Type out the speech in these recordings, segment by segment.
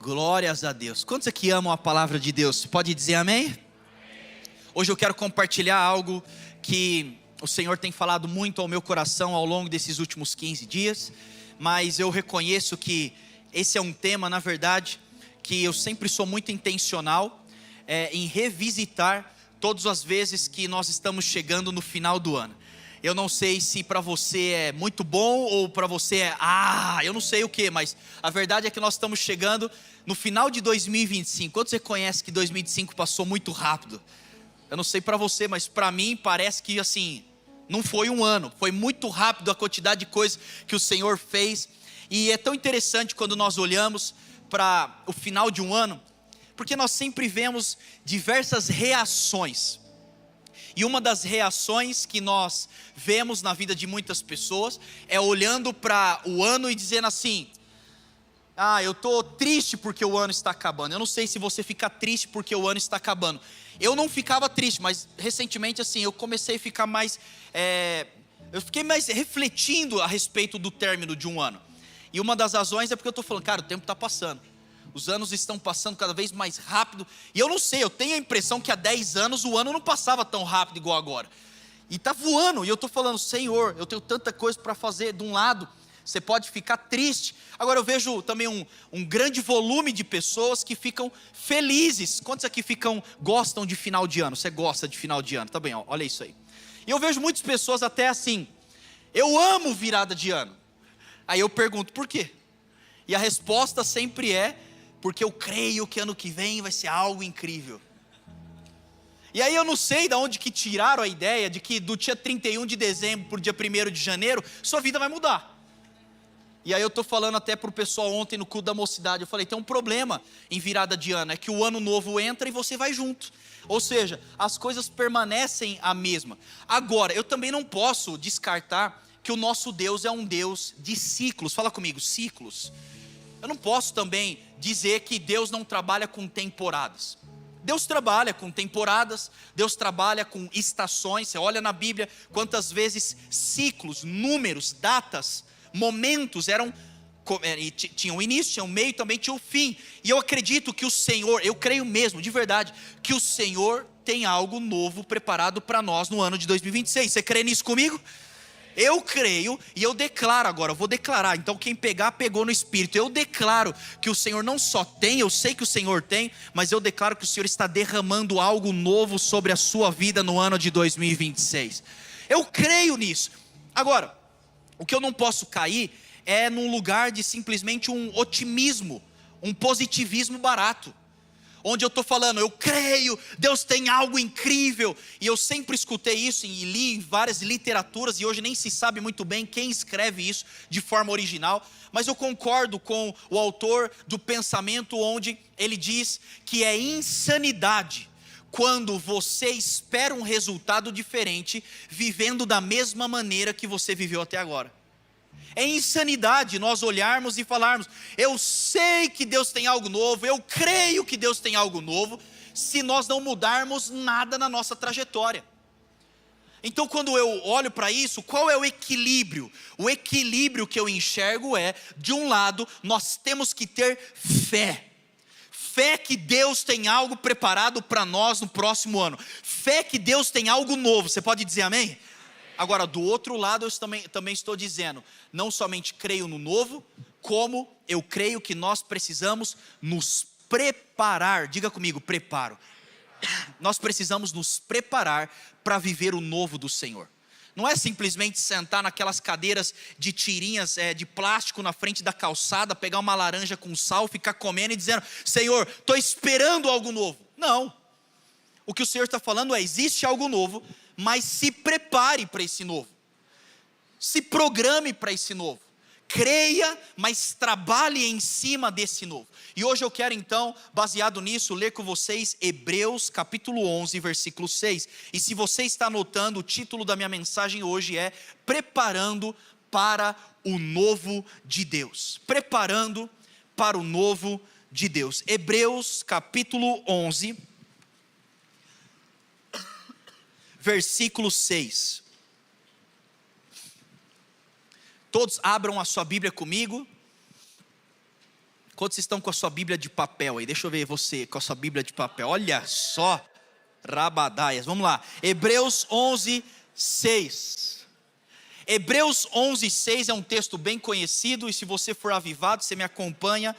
Glórias a Deus. Quantos aqui amam a palavra de Deus? Pode dizer amém? Hoje eu quero compartilhar algo que o Senhor tem falado muito ao meu coração ao longo desses últimos 15 dias. Mas eu reconheço que esse é um tema, na verdade, que eu sempre sou muito intencional em revisitar todas as vezes que nós estamos chegando no final do ano. Eu não sei se para você é muito bom ou para você eu não sei o que, mas a verdade é que nós estamos chegando no final de 2025. Quantos você conhece que 2025 passou muito rápido? Eu não sei para você, mas para mim parece que assim, não foi um ano, foi muito rápido a quantidade de coisas que o Senhor fez. E é tão interessante quando nós olhamos para o final de um ano, porque nós sempre vemos diversas reações. E uma das reações que nós vemos na vida de muitas pessoas é olhando para o ano e dizendo assim: eu estou triste porque o ano está acabando. Eu não sei se você fica triste porque o ano está acabando. Eu não ficava triste, mas recentemente assim, eu comecei a ficar mais... eu fiquei mais refletindo a respeito do término de um ano. E uma das razões é porque eu estou falando, cara, o tempo está passando. Os anos estão passando cada vez mais rápido. E eu não sei, eu tenho a impressão que há 10 anos o ano não passava tão rápido igual agora. E está voando, e eu estou falando, Senhor, eu tenho tanta coisa para fazer. De um lado, você pode ficar triste. Agora eu vejo também um grande volume de pessoas que ficam felizes. Quantos aqui gostam de final de ano? Você gosta de final de ano? Tá bem, olha isso aí. E eu vejo muitas pessoas até assim, eu amo virada de ano. Aí eu pergunto, por quê? E a resposta sempre é, porque eu creio que ano que vem vai ser algo incrível. E aí eu não sei de onde que tiraram a ideia de que do dia 31 de dezembro para o dia 1º de janeiro, sua vida vai mudar. E aí eu estou falando até para o pessoal ontem no culto da mocidade, eu falei, tem um problema em virada de ano, é que o ano novo entra e você vai junto. Ou seja, as coisas permanecem a mesma. Agora, eu também não posso descartar que o nosso Deus é um Deus de ciclos. Fala comigo, ciclos. Eu não posso também dizer que Deus não trabalha com temporadas. Deus trabalha com temporadas, Deus trabalha com estações. Você olha na Bíblia quantas vezes ciclos, números, datas, momentos tinham o início, tinha o meio, também tinha o fim. E eu acredito que o Senhor, eu creio mesmo, de verdade, que o Senhor tem algo novo preparado para nós no ano de 2026. Você crê nisso comigo? Eu creio e eu declaro agora, eu vou declarar, então quem pegar, pegou no Espírito. Eu declaro que o Senhor não só tem, eu sei que o Senhor tem, mas eu declaro que o Senhor está derramando algo novo sobre a sua vida no ano de 2026. Eu creio nisso. Agora, o que eu não posso cair é num lugar de simplesmente um otimismo, um positivismo barato. Onde eu estou falando, eu creio, Deus tem algo incrível. E eu sempre escutei isso e li em várias literaturas. E hoje nem se sabe muito bem quem escreve isso de forma original. Mas eu concordo com o autor do pensamento, onde ele diz que é insanidade quando você espera um resultado diferente, vivendo da mesma maneira que você viveu até agora. É insanidade nós olharmos e falarmos, eu sei que Deus tem algo novo, eu creio que Deus tem algo novo, se nós não mudarmos nada na nossa trajetória. Então quando eu olho para isso, qual é o equilíbrio? O equilíbrio que eu enxergo é, de um lado, nós temos que ter fé. Fé que Deus tem algo preparado para nós no próximo ano. Fé que Deus tem algo novo. Você pode dizer amém? Agora, do outro lado, eu também estou dizendo, não somente creio no novo, como eu creio que nós precisamos nos preparar. Diga comigo, preparo. Nós precisamos nos preparar para viver o novo do Senhor. Não é simplesmente sentar naquelas cadeiras de tirinhas de plástico na frente da calçada, pegar uma laranja com sal, ficar comendo e dizendo, Senhor, estou esperando algo novo. Não. O que o Senhor está falando é, existe algo novo, mas se prepare para esse novo. Se programe para esse novo. Creia, mas trabalhe em cima desse novo. E hoje eu quero então, baseado nisso, ler com vocês Hebreus capítulo 11, versículo 6. E se você está anotando, o título da minha mensagem hoje é Preparando para o Novo de Deus. Preparando para o Novo de Deus. Hebreus capítulo 11, versículo 6. Todos abram a sua Bíblia comigo. Quantos estão com a sua Bíblia de papel aí? Deixa eu ver você com a sua Bíblia de papel. Olha só, rabadaias. Vamos lá. Hebreus 11, 6. Hebreus 11, 6 é um texto bem conhecido. E se você for avivado, você me acompanha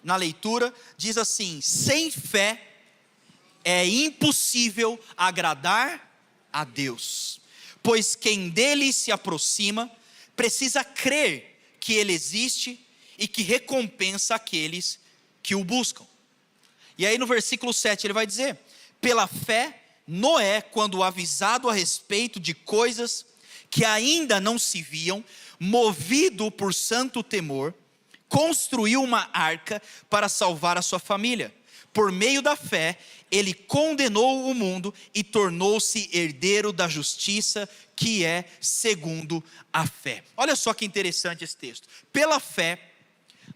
na leitura. Diz assim: sem fé é impossível agradar a Deus, pois quem dele se aproxima precisa crer que ele existe e que recompensa aqueles que o buscam. E aí no versículo 7 ele vai dizer: pela fé, Noé, quando avisado a respeito de coisas que ainda não se viam, movido por santo temor, construiu uma arca para salvar a sua família. Por meio da fé, ele condenou o mundo e tornou-se herdeiro da justiça, que é segundo a fé. Olha só que interessante esse texto. Pela fé,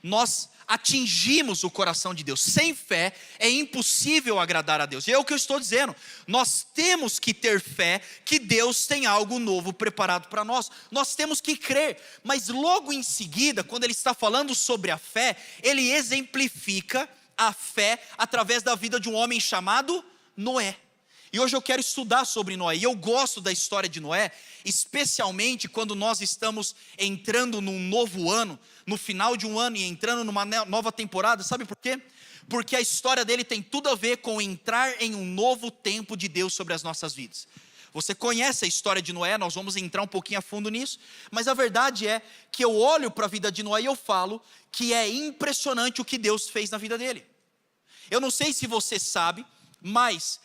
nós atingimos o coração de Deus. Sem fé é impossível agradar a Deus. E é o que eu estou dizendo. Nós temos que ter fé que Deus tem algo novo preparado para nós. Nós temos que crer. Mas logo em seguida, quando ele está falando sobre a fé, ele exemplifica a fé através da vida de um homem chamado Noé. E hoje eu quero estudar sobre Noé. E eu gosto da história de Noé, especialmente quando nós estamos entrando num novo ano, no final de um ano e entrando numa nova temporada. Sabe por quê? Porque a história dele tem tudo a ver com entrar em um novo tempo de Deus sobre as nossas vidas. Você conhece a história de Noé, nós vamos entrar um pouquinho a fundo nisso, mas a verdade é que eu olho para a vida de Noé e eu falo que é impressionante o que Deus fez na vida dele. Eu não sei se você sabe, mas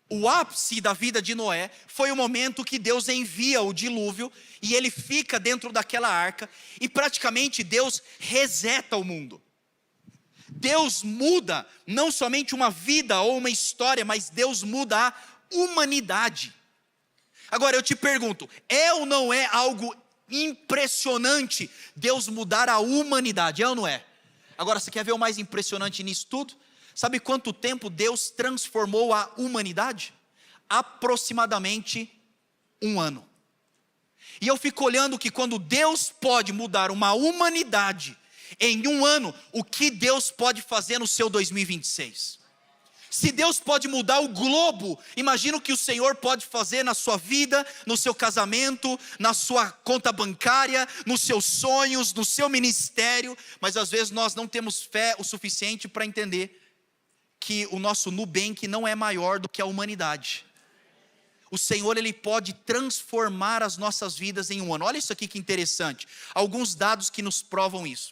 o ápice da vida de Noé foi o momento que Deus envia o dilúvio e ele fica dentro daquela arca e praticamente Deus reseta o mundo. Deus muda não somente uma vida ou uma história, mas Deus muda a humanidade. Agora eu te pergunto, é ou não é algo impressionante Deus mudar a humanidade? É ou não é? Agora você quer ver o mais impressionante nisso tudo? Sabe quanto tempo Deus transformou a humanidade? Aproximadamente 1 ano. E eu fico olhando que quando Deus pode mudar uma humanidade em 1 ano, o que Deus pode fazer no seu 2026? Se Deus pode mudar o globo, imagina o que o Senhor pode fazer na sua vida, no seu casamento, na sua conta bancária, nos seus sonhos, no seu ministério. Mas às vezes nós não temos fé o suficiente para entender que o nosso Nubank não é maior do que a humanidade. O Senhor, Ele pode transformar as nossas vidas em 1 ano. Olha isso aqui que interessante, alguns dados que nos provam isso.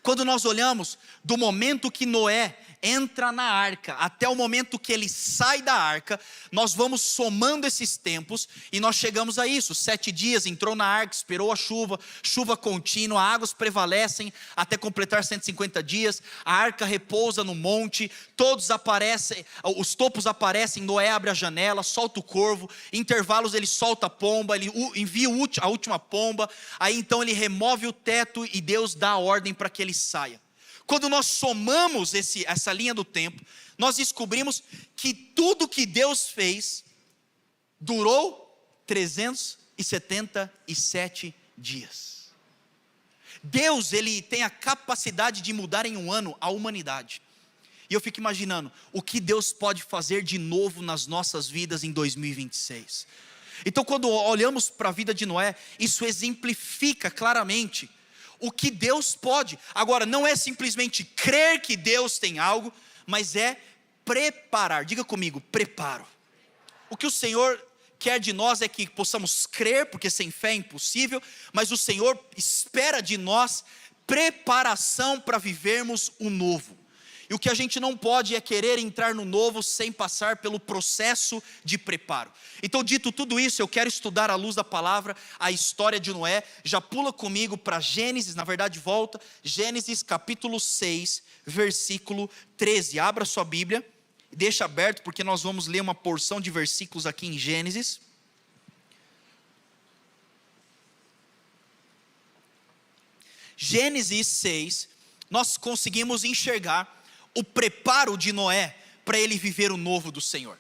Quando nós olhamos do momento que Noé entra na arca até o momento que ele sai da arca, nós vamos somando esses tempos e nós chegamos a isso. 7 dias, entrou na arca, esperou a chuva, chuva contínua, águas prevalecem até completar 150 dias, a arca repousa no monte, todos aparecem, os topos aparecem, Noé abre a janela, solta o corvo, em intervalos ele solta a pomba, ele envia a última pomba, aí então ele remove o teto e Deus dá a ordem para que ele saia. Quando nós somamos essa linha do tempo, nós descobrimos que tudo que Deus fez durou 377 dias. Deus, Ele tem a capacidade de mudar em 1 ano a humanidade. E eu fico imaginando o que Deus pode fazer de novo nas nossas vidas em 2026. Então quando olhamos para a vida de Noé, isso exemplifica claramente o que Deus pode. Agora, não é simplesmente crer que Deus tem algo, mas é preparar. Diga comigo, preparo. O que o Senhor quer de nós é que possamos crer, porque sem fé é impossível, mas o Senhor espera de nós preparação para vivermos o novo. E o que a gente não pode é querer entrar no novo sem passar pelo processo de preparo. Então, dito tudo isso, eu quero estudar à luz da palavra a história de Noé. Já pula comigo para Gênesis, na verdade volta, Gênesis capítulo 6, versículo 13. Abra sua Bíblia, deixa aberto porque nós vamos ler uma porção de versículos aqui em Gênesis. Gênesis 6, nós conseguimos enxergar o preparo de Noé para ele viver o novo do Senhor.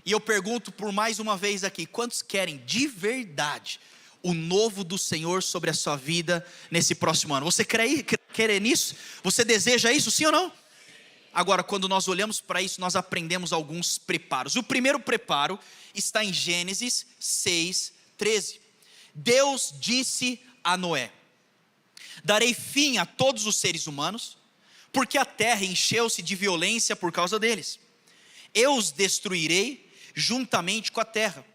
E eu pergunto por mais uma vez aqui, quantos querem de verdade o novo do Senhor sobre a sua vida nesse próximo ano? Você crê querer nisso? Você deseja isso, sim ou não? Agora, quando nós olhamos para isso, nós aprendemos alguns preparos. O primeiro preparo está em Gênesis 6:13. Deus disse a Noé: darei fim a todos os seres humanos, porque a terra encheu-se de violência por causa deles. Eu os destruirei juntamente com a terra.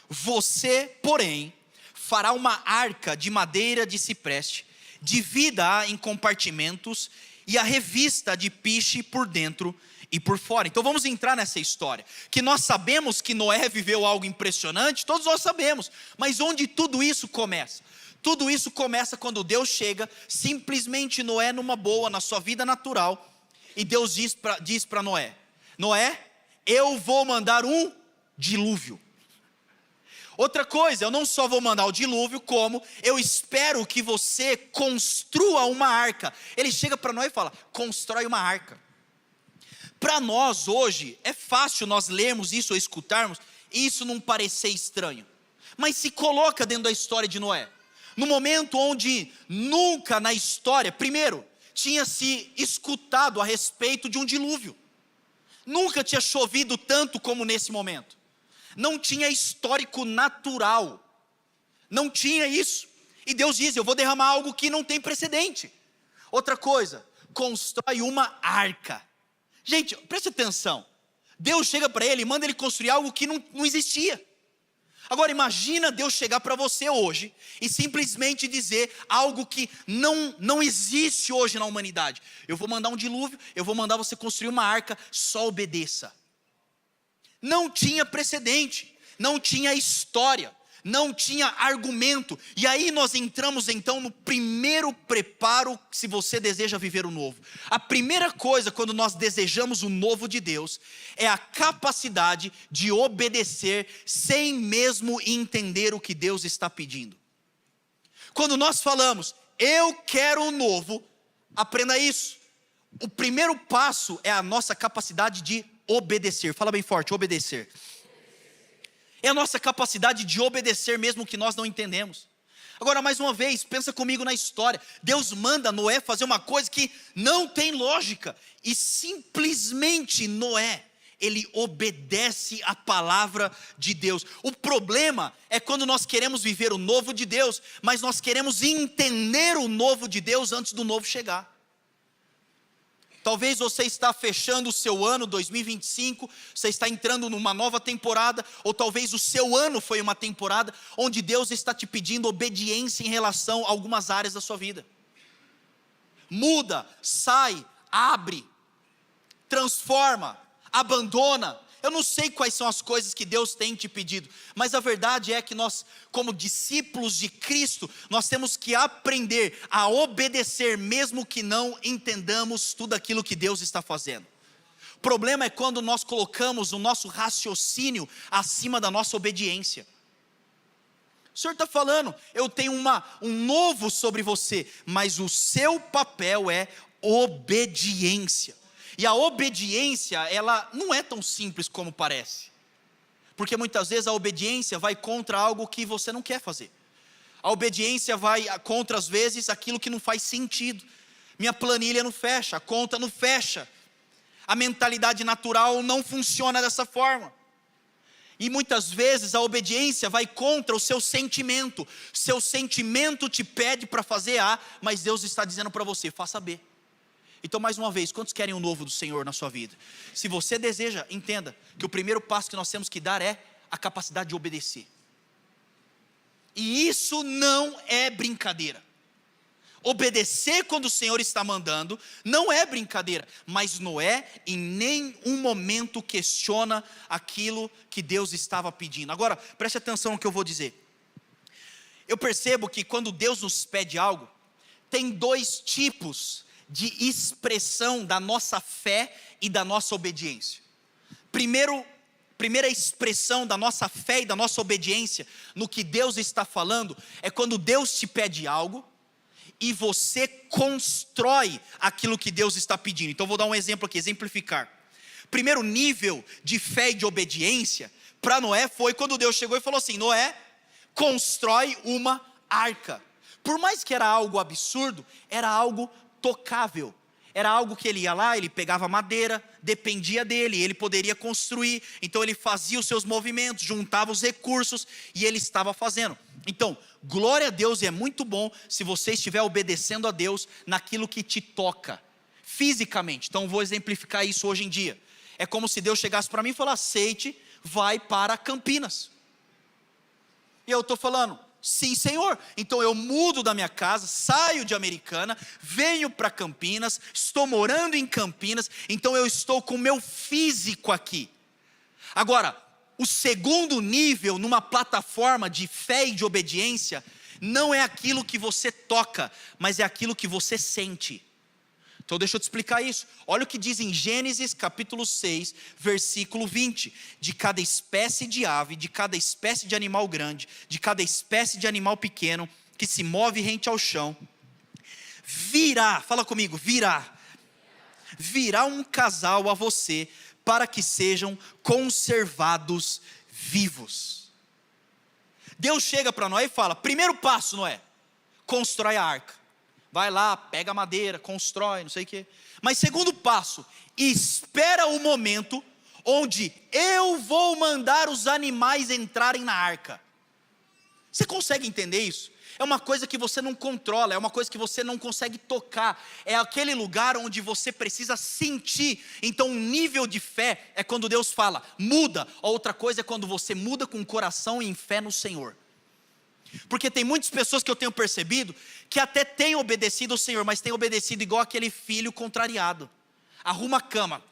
Você, porém, fará uma arca de madeira de cipreste, divida-a em compartimentos e a revista de piche por dentro e por fora. Então vamos entrar nessa história, que nós sabemos que Noé viveu algo impressionante, todos nós sabemos, mas onde tudo isso começa? Tudo isso começa quando Deus chega, simplesmente Noé numa boa, na sua vida natural, e Deus diz para Noé: Noé, eu vou mandar um dilúvio. Outra coisa, eu não só vou mandar o dilúvio, como eu espero que você construa uma arca. Ele chega para Noé e fala: constrói uma arca. Para nós hoje, é fácil nós lermos isso ou escutarmos, e isso não parecer estranho. Mas se coloca dentro da história de Noé. No momento onde nunca na história, primeiro, tinha se escutado a respeito de um dilúvio. Nunca tinha chovido tanto como nesse momento. Não tinha histórico natural. Não tinha isso. E Deus diz: eu vou derramar algo que não tem precedente. Outra coisa, constrói uma arca. Gente, preste atenção. Deus chega para ele e manda ele construir algo que não existia. Agora imagina Deus chegar para você hoje e simplesmente dizer algo que não existe hoje na humanidade: eu vou mandar um dilúvio, eu vou mandar você construir uma arca, só obedeça. Não tinha precedente, não tinha história, não tinha argumento. E aí nós entramos então no primeiro preparo, se você deseja viver o novo. A primeira coisa quando nós desejamos o novo de Deus é a capacidade de obedecer sem mesmo entender o que Deus está pedindo. Quando nós falamos: eu quero o novo, aprenda isso. O primeiro passo é a nossa capacidade de obedecer. Fala bem forte: obedecer. É a nossa capacidade de obedecer mesmo que nós não entendemos. Agora, mais uma vez, pensa comigo na história. Deus manda Noé fazer uma coisa que não tem lógica, e simplesmente Noé, ele obedece a palavra de Deus. O problema é quando nós queremos viver o novo de Deus, mas nós queremos entender o novo de Deus antes do novo chegar. Talvez você está fechando o seu ano 2025, você está entrando numa nova temporada, ou talvez o seu ano foi uma temporada onde Deus está te pedindo obediência em relação a algumas áreas da sua vida. Muda, sai, abre, transforma, abandona. Eu não sei quais são as coisas que Deus tem te pedido, mas a verdade é que nós, como discípulos de Cristo, nós temos que aprender a obedecer, mesmo que não entendamos tudo aquilo que Deus está fazendo. O problema é quando nós colocamos o nosso raciocínio acima da nossa obediência. O Senhor está falando: eu tenho um novo sobre você, mas o seu papel é obediência. E a obediência, ela não é tão simples como parece. Porque muitas vezes a obediência vai contra algo que você não quer fazer. A obediência vai contra, às vezes, aquilo que não faz sentido. Minha planilha não fecha, a conta não fecha. A mentalidade natural não funciona dessa forma. E muitas vezes a obediência vai contra o seu sentimento. Seu sentimento te pede para fazer A, mas Deus está dizendo para você: faça B. Então, mais uma vez, quantos querem o novo do Senhor na sua vida? Se você deseja, entenda que o primeiro passo que nós temos que dar é a capacidade de obedecer. E isso não é brincadeira. Obedecer quando o Senhor está mandando não é brincadeira. Mas Noé em nenhum momento questiona aquilo que Deus estava pedindo. Agora, preste atenção no que eu vou dizer. Eu percebo que quando Deus nos pede algo, tem dois tipos de expressão da nossa fé e da nossa obediência. Primeira expressão da nossa fé e da nossa obediência no que Deus está falando é quando Deus te pede algo e você constrói aquilo que Deus está pedindo. Então vou dar um exemplo aqui, exemplificar. Primeiro nível de fé e de obediência para Noé foi quando Deus chegou e falou assim: Noé, constrói uma arca. Por mais que era algo absurdo, era algo tocável. Era algo que ele ia lá, ele pegava madeira, dependia dele, ele poderia construir. Então ele fazia os seus movimentos, juntava os recursos e ele estava fazendo. Então, glória a Deus, e é muito bom se você estiver obedecendo a Deus naquilo que te toca, fisicamente. Então vou exemplificar isso hoje em dia. É como se Deus chegasse para mim e falasse: Seite, vai para Campinas. E eu estou falando: sim, Senhor. Então eu mudo da minha casa, saio de Americana, venho para Campinas, estou morando em Campinas, então eu estou com o meu físico aqui. Agora, o segundo nível numa plataforma de fé e de obediência não é aquilo que você toca, mas é aquilo que você sente. Então deixa eu te explicar isso. Olha o que diz em Gênesis capítulo 6, versículo 20. De cada espécie de ave, de cada espécie de animal grande, de cada espécie de animal pequeno, que se move rente ao chão, virá, fala comigo, virá um casal a você, para que sejam conservados vivos. Deus chega para Noé e fala: primeiro passo, Noé, constrói a arca. Vai lá, pega a madeira, constrói, não sei o quê. Mas segundo passo, espera o momento onde eu vou mandar os animais entrarem na arca. Você consegue entender isso? É uma coisa que você não controla, é uma coisa que você não consegue tocar. É aquele lugar onde você precisa sentir. Então um nível de fé é quando Deus fala, muda. A outra coisa é quando você muda com o coração e em fé no Senhor. Porque tem muitas pessoas que eu tenho percebido que até têm obedecido ao Senhor, mas têm obedecido igual aquele filho contrariado. Arruma a cama.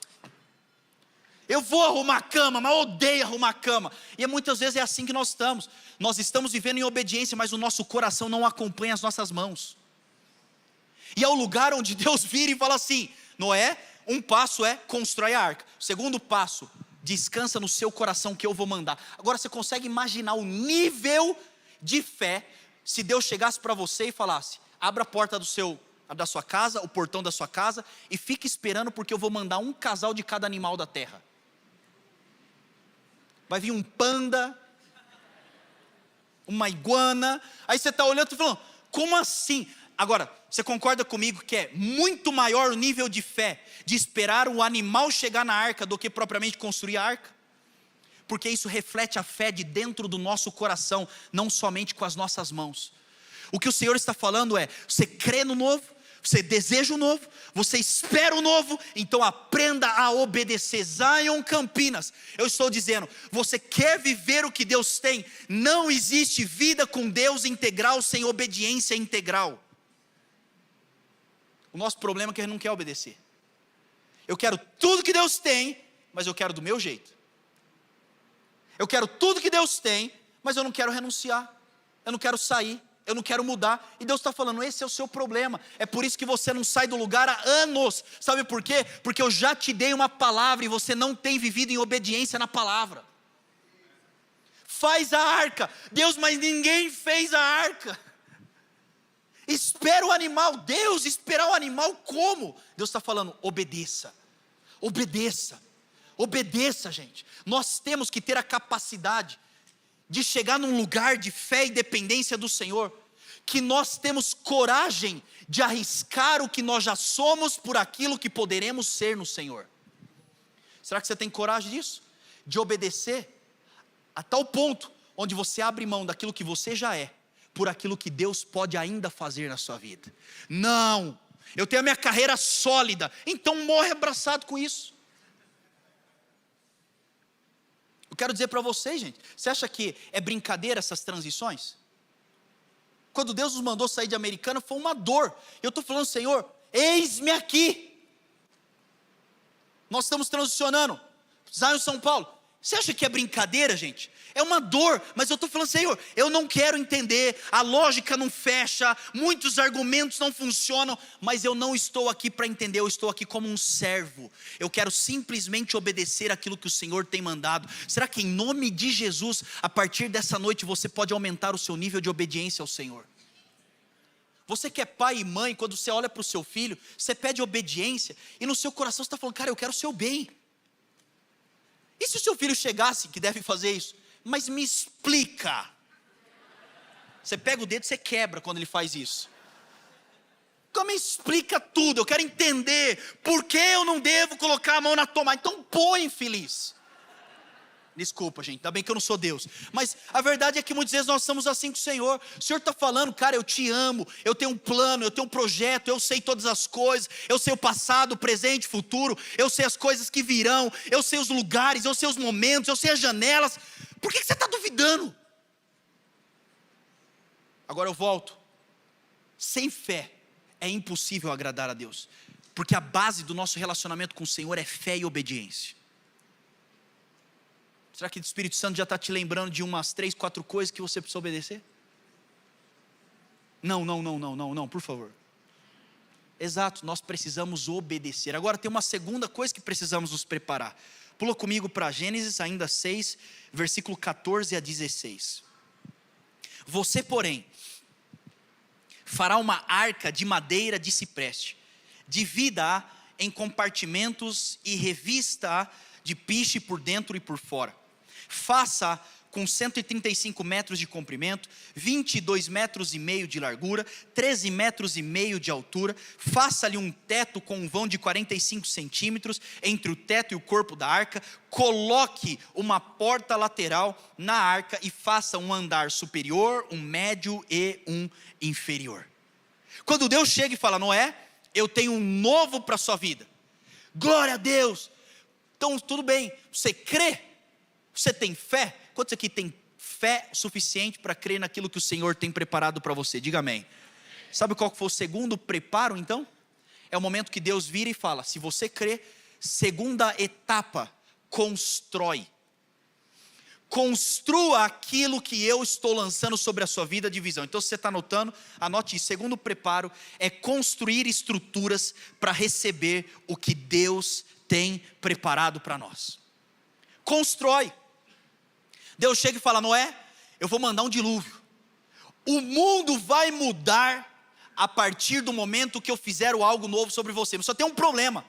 Eu vou arrumar a cama, mas eu odeio arrumar a cama. E muitas vezes é assim que nós estamos. Nós estamos vivendo em obediência, mas o nosso coração não acompanha as nossas mãos. E é o lugar onde Deus vira e fala assim: Noé, um passo é constrói a arca. O segundo passo, descansa no seu coração que eu vou mandar. Agora você consegue imaginar o nível de fé, se Deus chegasse para você e falasse: abra a porta da sua casa, o portão da sua casa, e fique esperando, porque eu vou mandar um casal de cada animal da terra. Vai vir um panda, uma iguana, aí você está olhando e falando: como assim? Agora, você concorda comigo que é muito maior o nível de fé de esperar o animal chegar na arca do que propriamente construir a arca? Porque isso reflete a fé de dentro do nosso coração, não somente com as nossas mãos. O que o Senhor está falando é: você crê no novo, você deseja o novo, você espera o novo, então aprenda a obedecer. Zion Campinas, eu estou dizendo, você quer viver o que Deus tem? Não existe vida com Deus integral sem obediência integral. O nosso problema é que a gente não quer obedecer. Eu quero tudo que Deus tem, mas eu quero do meu jeito. Eu quero tudo que Deus tem, mas eu não quero renunciar, eu não quero sair, eu não quero mudar. E Deus está falando: esse é o seu problema. É por isso que você não sai do lugar há anos. Sabe por quê? Porque eu já te dei uma palavra e você não tem vivido em obediência na palavra. Faz a arca. Deus, mas ninguém fez a arca. Espera o animal. Deus, esperar o animal como? Deus está falando: obedeça, obedeça. Obedeça, gente. Nós temos que ter a capacidade de chegar num lugar de fé e dependência do Senhor, que nós temos coragem de arriscar o que nós já somos por aquilo que poderemos ser no Senhor. Será que você tem coragem disso? De obedecer a tal ponto onde você abre mão daquilo que você já é, por aquilo que Deus pode ainda fazer na sua vida? Não, eu tenho a minha carreira sólida, então morre abraçado com isso. Eu quero dizer para vocês, gente, você acha que é brincadeira essas transições? Quando Deus nos mandou sair de Americana, foi uma dor. Eu estou falando: Senhor, eis-me aqui. Nós estamos transicionando, Zion São Paulo. Você acha que é brincadeira, gente? É uma dor, mas eu estou falando: Senhor, eu não quero entender, a lógica não fecha, muitos argumentos não funcionam, mas eu não estou aqui para entender, eu estou aqui como um servo. Eu quero simplesmente obedecer aquilo que o Senhor tem mandado. Será que em nome de Jesus, a partir dessa noite, você pode aumentar o seu nível de obediência ao Senhor? Você que é pai e mãe, quando você olha para o seu filho, você pede obediência, e no seu coração você está falando: cara, eu quero o seu bem. E se o seu filho chegasse, que deve fazer isso, mas me explica? Você pega o dedo e você quebra quando ele faz isso. Então me explica tudo, eu quero entender por que eu não devo colocar a mão na tomada. Então põe, infeliz. Desculpa, gente, ainda bem que eu não sou Deus. Mas a verdade é que muitas vezes nós estamos assim com o Senhor. O Senhor está falando, cara, eu te amo, eu tenho um plano, eu tenho um projeto, eu sei todas as coisas, eu sei o passado, o presente, o futuro, eu sei as coisas que virão, eu sei os lugares, eu sei os momentos, eu sei as janelas. Por que você está duvidando? Agora eu volto. Sem fé é impossível agradar a Deus, porque a base do nosso relacionamento com o Senhor é fé e obediência. Será que o Espírito Santo já está te lembrando de umas 3, 4 coisas que você precisa obedecer? Não, por favor. Exato, nós precisamos obedecer. Agora tem uma segunda coisa que precisamos nos preparar. Pula comigo para Gênesis, ainda 6, versículo 14 a 16. Você, porém, fará uma arca de madeira de cipreste, divida-a em compartimentos e revista-a de piche por dentro e por fora. Faça com 135 metros de comprimento, 22 metros e meio de largura, 13 metros e meio de altura. Faça-lhe um teto com um vão de 45 centímetros entre o teto e o corpo da arca. Coloque uma porta lateral na arca e faça um andar superior, um médio e um inferior. Quando Deus chega e fala, Noé, eu tenho um novo para a sua vida. Glória a Deus. Então tudo bem, você crê? Você tem fé? Quantos aqui tem fé suficiente para crer naquilo que o Senhor tem preparado para você? Diga amém. Sabe qual foi o segundo preparo então? É o momento que Deus vira e fala, se você crê, segunda etapa, constrói. Construa aquilo que eu estou lançando sobre a sua vida de visão. Então se você está anotando, anote isso. Segundo preparo é construir estruturas para receber o que Deus tem preparado para nós. Constrói. Deus chega e fala, Noé, eu vou mandar um dilúvio. O mundo vai mudar a partir do momento que eu fizer algo novo sobre você. Mas só tem um problema.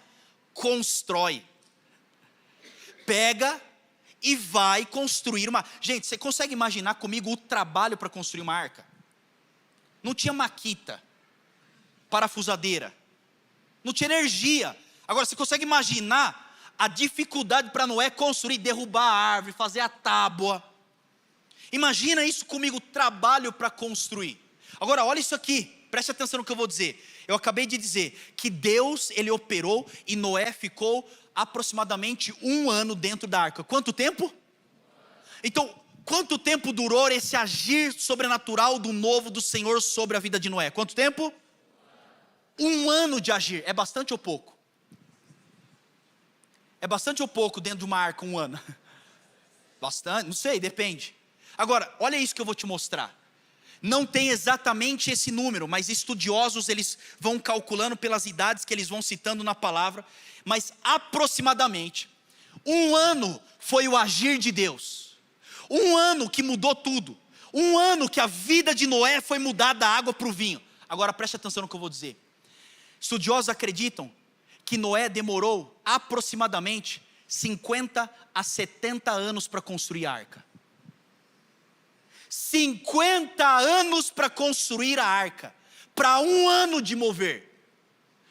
Constrói. Pega e vai construir uma... Gente, você consegue imaginar comigo o trabalho para construir uma arca? Não tinha maquita, parafusadeira, não tinha energia. Agora você consegue imaginar a dificuldade para Noé construir, derrubar a árvore, fazer a tábua. Imagina isso comigo, trabalho para construir. Agora olha isso aqui, preste atenção no que eu vou dizer. Eu acabei de dizer que Deus, Ele operou e Noé ficou aproximadamente 1 ano dentro da arca. Quanto tempo? Então, quanto tempo durou esse agir sobrenatural do novo do Senhor sobre a vida de Noé? Quanto tempo? 1 ano de agir, é bastante ou pouco? É bastante ou pouco dentro de uma arca 1 ano? Bastante, não sei, depende. Agora, olha isso que eu vou te mostrar. Não tem exatamente esse número, mas estudiosos eles vão calculando pelas idades que eles vão citando na palavra. Mas aproximadamente 1 ano foi o agir de Deus. 1 ano que mudou tudo. 1 ano que a vida de Noé foi mudada da água para o vinho. Agora preste atenção no que eu vou dizer. Estudiosos acreditam que Noé demorou aproximadamente 50 a 70 anos para construir a arca. 50 anos para construir a arca, para 1 ano de mover.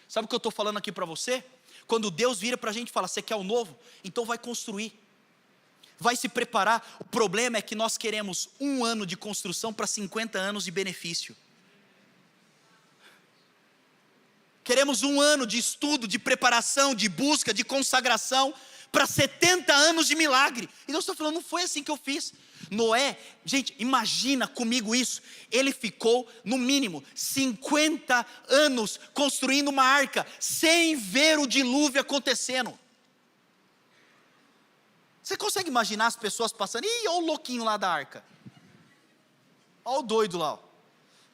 Sabe o que eu estou falando aqui para você? Quando Deus vira para a gente e fala, você quer o novo? Então vai construir, vai se preparar. O problema é que nós queremos 1 ano de construção para 50 anos de benefício. Queremos 1 ano de estudo, de preparação, de busca, de consagração, para 70 anos de milagre. E Deus está falando, não foi assim que eu fiz. Noé, gente, imagina comigo isso. Ele ficou no mínimo 50 anos construindo uma arca, sem ver o dilúvio acontecendo. Você consegue imaginar as pessoas passando? Ih, olha o louquinho lá da arca. Olha o doido lá.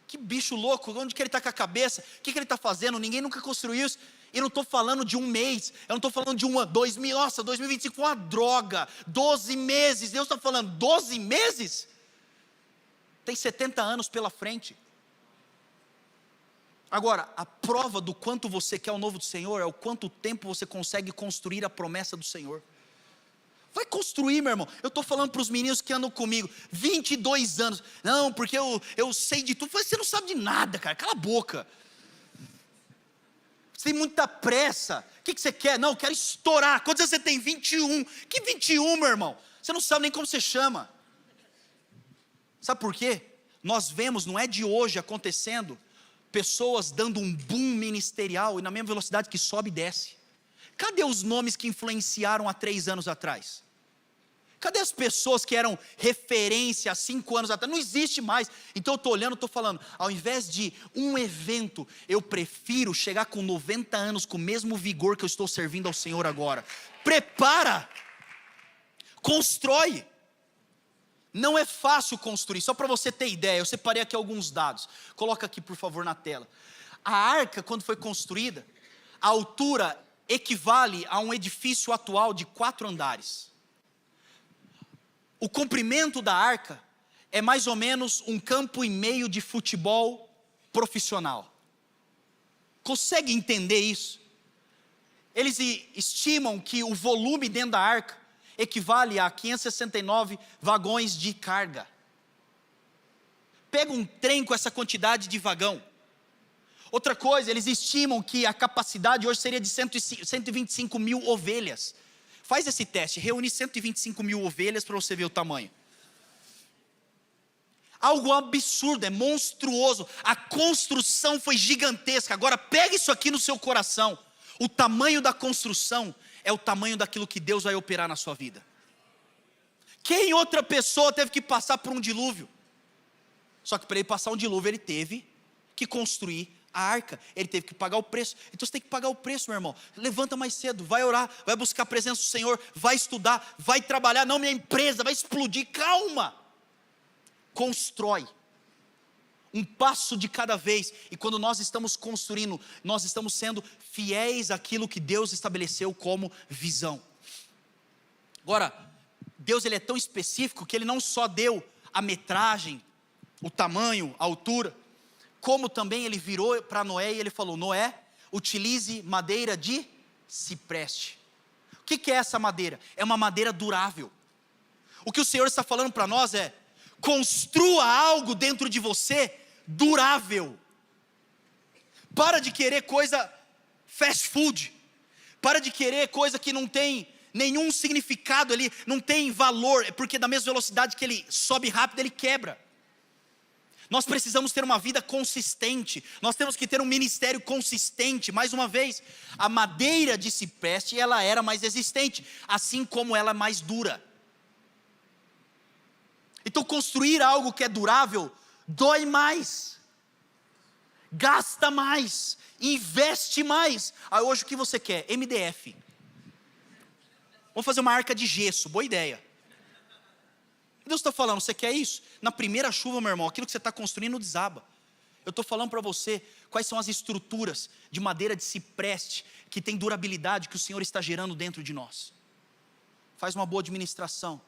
Que bicho louco, onde que ele está com a cabeça? O que ele está fazendo? Ninguém nunca construiu isso. Eu não estou falando de 1 mês, eu não estou falando de 2025 foi uma droga, 12 meses, Deus está falando, 12 meses? Tem 70 anos pela frente. Agora, a prova do quanto você quer o novo do Senhor, é o quanto tempo você consegue construir a promessa do Senhor. Vai construir, meu irmão. Eu estou falando para os meninos que andam comigo, 22 anos, não, porque eu sei de tudo. Você não sabe de nada, cara, cala a boca. Você tem muita pressa. O que você quer? Não, eu quero estourar. Quantos anos você tem? 21. Que 21, meu irmão? Você não sabe nem como você chama. Sabe por quê? Nós vemos, não é de hoje acontecendo, pessoas dando um boom ministerial e na mesma velocidade que sobe e desce. Cadê os nomes que influenciaram há 3 anos atrás? Cadê as pessoas que eram referência há 5 anos atrás? Não existe mais. Então eu estou olhando, estou falando, ao invés de um evento, eu prefiro chegar com 90 anos com o mesmo vigor que eu estou servindo ao Senhor agora. Prepara, constrói. Não é fácil construir. Só para você ter ideia, eu separei aqui alguns dados. Coloca aqui por favor na tela. A arca, quando foi construída, a altura equivale a um edifício atual de 4 andares. O comprimento da arca é mais ou menos um campo e meio de futebol profissional. Consegue entender isso? Eles estimam que o volume dentro da arca equivale a 569 vagões de carga. Pega um trem com essa quantidade de vagão. Outra coisa, eles estimam que a capacidade hoje seria de 125 mil ovelhas. Faz esse teste, reúne 125 mil ovelhas para você ver o tamanho. Algo absurdo, é monstruoso. A construção foi gigantesca. Agora pega isso aqui no seu coração. O tamanho da construção é o tamanho daquilo que Deus vai operar na sua vida. Quem outra pessoa teve que passar por um dilúvio? Só que para ele passar um dilúvio, ele teve que construir a arca, ele teve que pagar o preço. Então você tem que pagar o preço, meu irmão. Levanta mais cedo, vai orar, vai buscar a presença do Senhor, vai estudar, vai trabalhar. Não, minha empresa vai explodir, calma. Constrói, um passo de cada vez. E quando nós estamos construindo, nós estamos sendo fiéis àquilo que Deus estabeleceu como visão. Agora, Deus ele é tão específico que Ele não só deu a metragem, o tamanho, a altura, como também Ele virou para Noé e Ele falou: Noé, utilize madeira de cipreste. O que é essa madeira? É uma madeira durável. O que o Senhor está falando para nós é: construa algo dentro de você durável. Para de querer coisa fast food. Para de querer coisa que não tem nenhum significado ali, não tem valor, porque da mesma velocidade que ele sobe rápido, ele quebra. Nós precisamos ter uma vida consistente, nós temos que ter um ministério consistente. Mais uma vez, a madeira de cipreste, ela era mais resistente, assim como ela é mais dura. Então construir algo que é durável, dói mais, gasta mais, investe mais. Hoje o que você quer? MDF. Vamos fazer uma arca de gesso, boa ideia. Deus está falando, você quer isso? Na primeira chuva, meu irmão, aquilo que você está construindo desaba. Eu estou falando para você quais são as estruturas de madeira de cipreste que tem durabilidade, que o Senhor está gerando dentro de nós. Faz uma boa administração,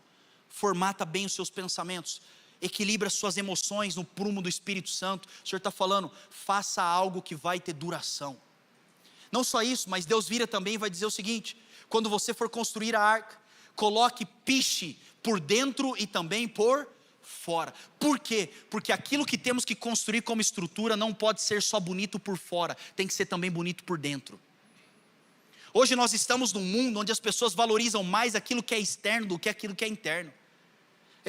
formata bem os seus pensamentos, equilibra suas emoções no prumo do Espírito Santo. O Senhor está falando, faça algo que vai ter duração. Não só isso, mas Deus vira também e vai dizer o seguinte: quando você for construir a arca, coloque piche por dentro e também por fora. Por quê? Porque aquilo que temos que construir como estrutura não pode ser só bonito por fora, tem que ser também bonito por dentro. Hoje nós estamos num mundo onde as pessoas valorizam mais aquilo que é externo do que aquilo que é interno.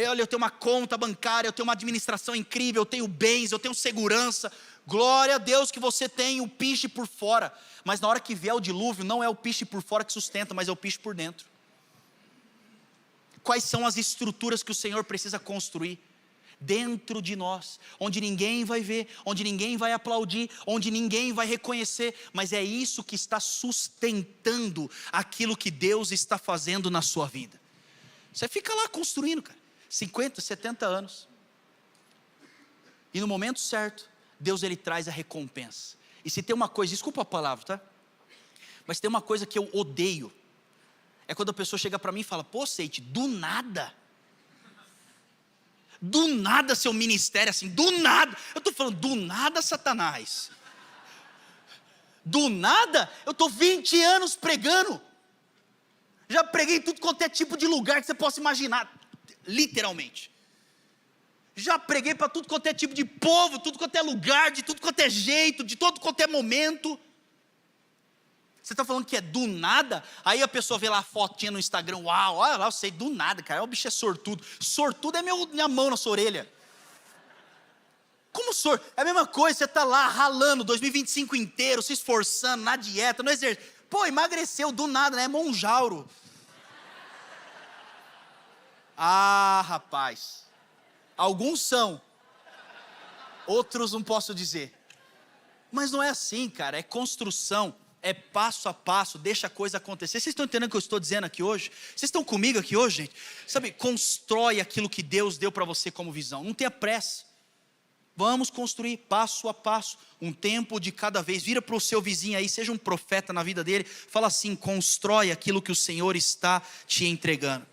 Olha, eu tenho uma conta bancária, eu tenho uma administração incrível, eu tenho bens, eu tenho segurança. Glória a Deus que você tem o piche por fora. Mas na hora que vier o dilúvio, não é o piche por fora que sustenta, mas é o piche por dentro. Quais são as estruturas que o Senhor precisa construir dentro de nós, onde ninguém vai ver, onde ninguém vai aplaudir, onde ninguém vai reconhecer, mas é isso que está sustentando aquilo que Deus está fazendo na sua vida. Você fica lá construindo, cara, 50, 70 anos, e no momento certo, Deus ele traz a recompensa. E se tem uma coisa, desculpa a palavra, tá? Mas tem uma coisa que eu odeio, é quando a pessoa chega para mim e fala: pô, Seite, do nada seu ministério assim, do nada. Eu estou falando, do nada, Satanás. Do nada, eu estou 20 anos pregando. Já preguei em tudo quanto é tipo de lugar que você possa imaginar, literalmente. Já preguei para tudo quanto é tipo de povo, tudo quanto é lugar, de tudo quanto é jeito, de todo quanto é momento. Você está falando que é do nada? Aí a pessoa vê lá a fotinha no Instagram, uau, olha lá, eu sei, do nada, cara, o bicho é sortudo. Sortudo é minha mão na sua orelha. Como sortudo? É a mesma coisa, você está lá ralando 2025 inteiro, se esforçando na dieta, no exercício. Pô, emagreceu do nada, né? É monjauro. Ah, rapaz. Alguns são. Outros não posso dizer. Mas não é assim, cara, é construção. É passo a passo, deixa a coisa acontecer. Vocês estão entendendo o que eu estou dizendo aqui hoje? Vocês estão comigo aqui hoje, gente? Sabe, constrói aquilo que Deus deu para você como visão. Não tenha pressa. Vamos construir passo a passo, um tempo de cada vez. Vira para o seu vizinho aí, seja um profeta na vida dele. Fala assim, constrói aquilo que o Senhor está te entregando.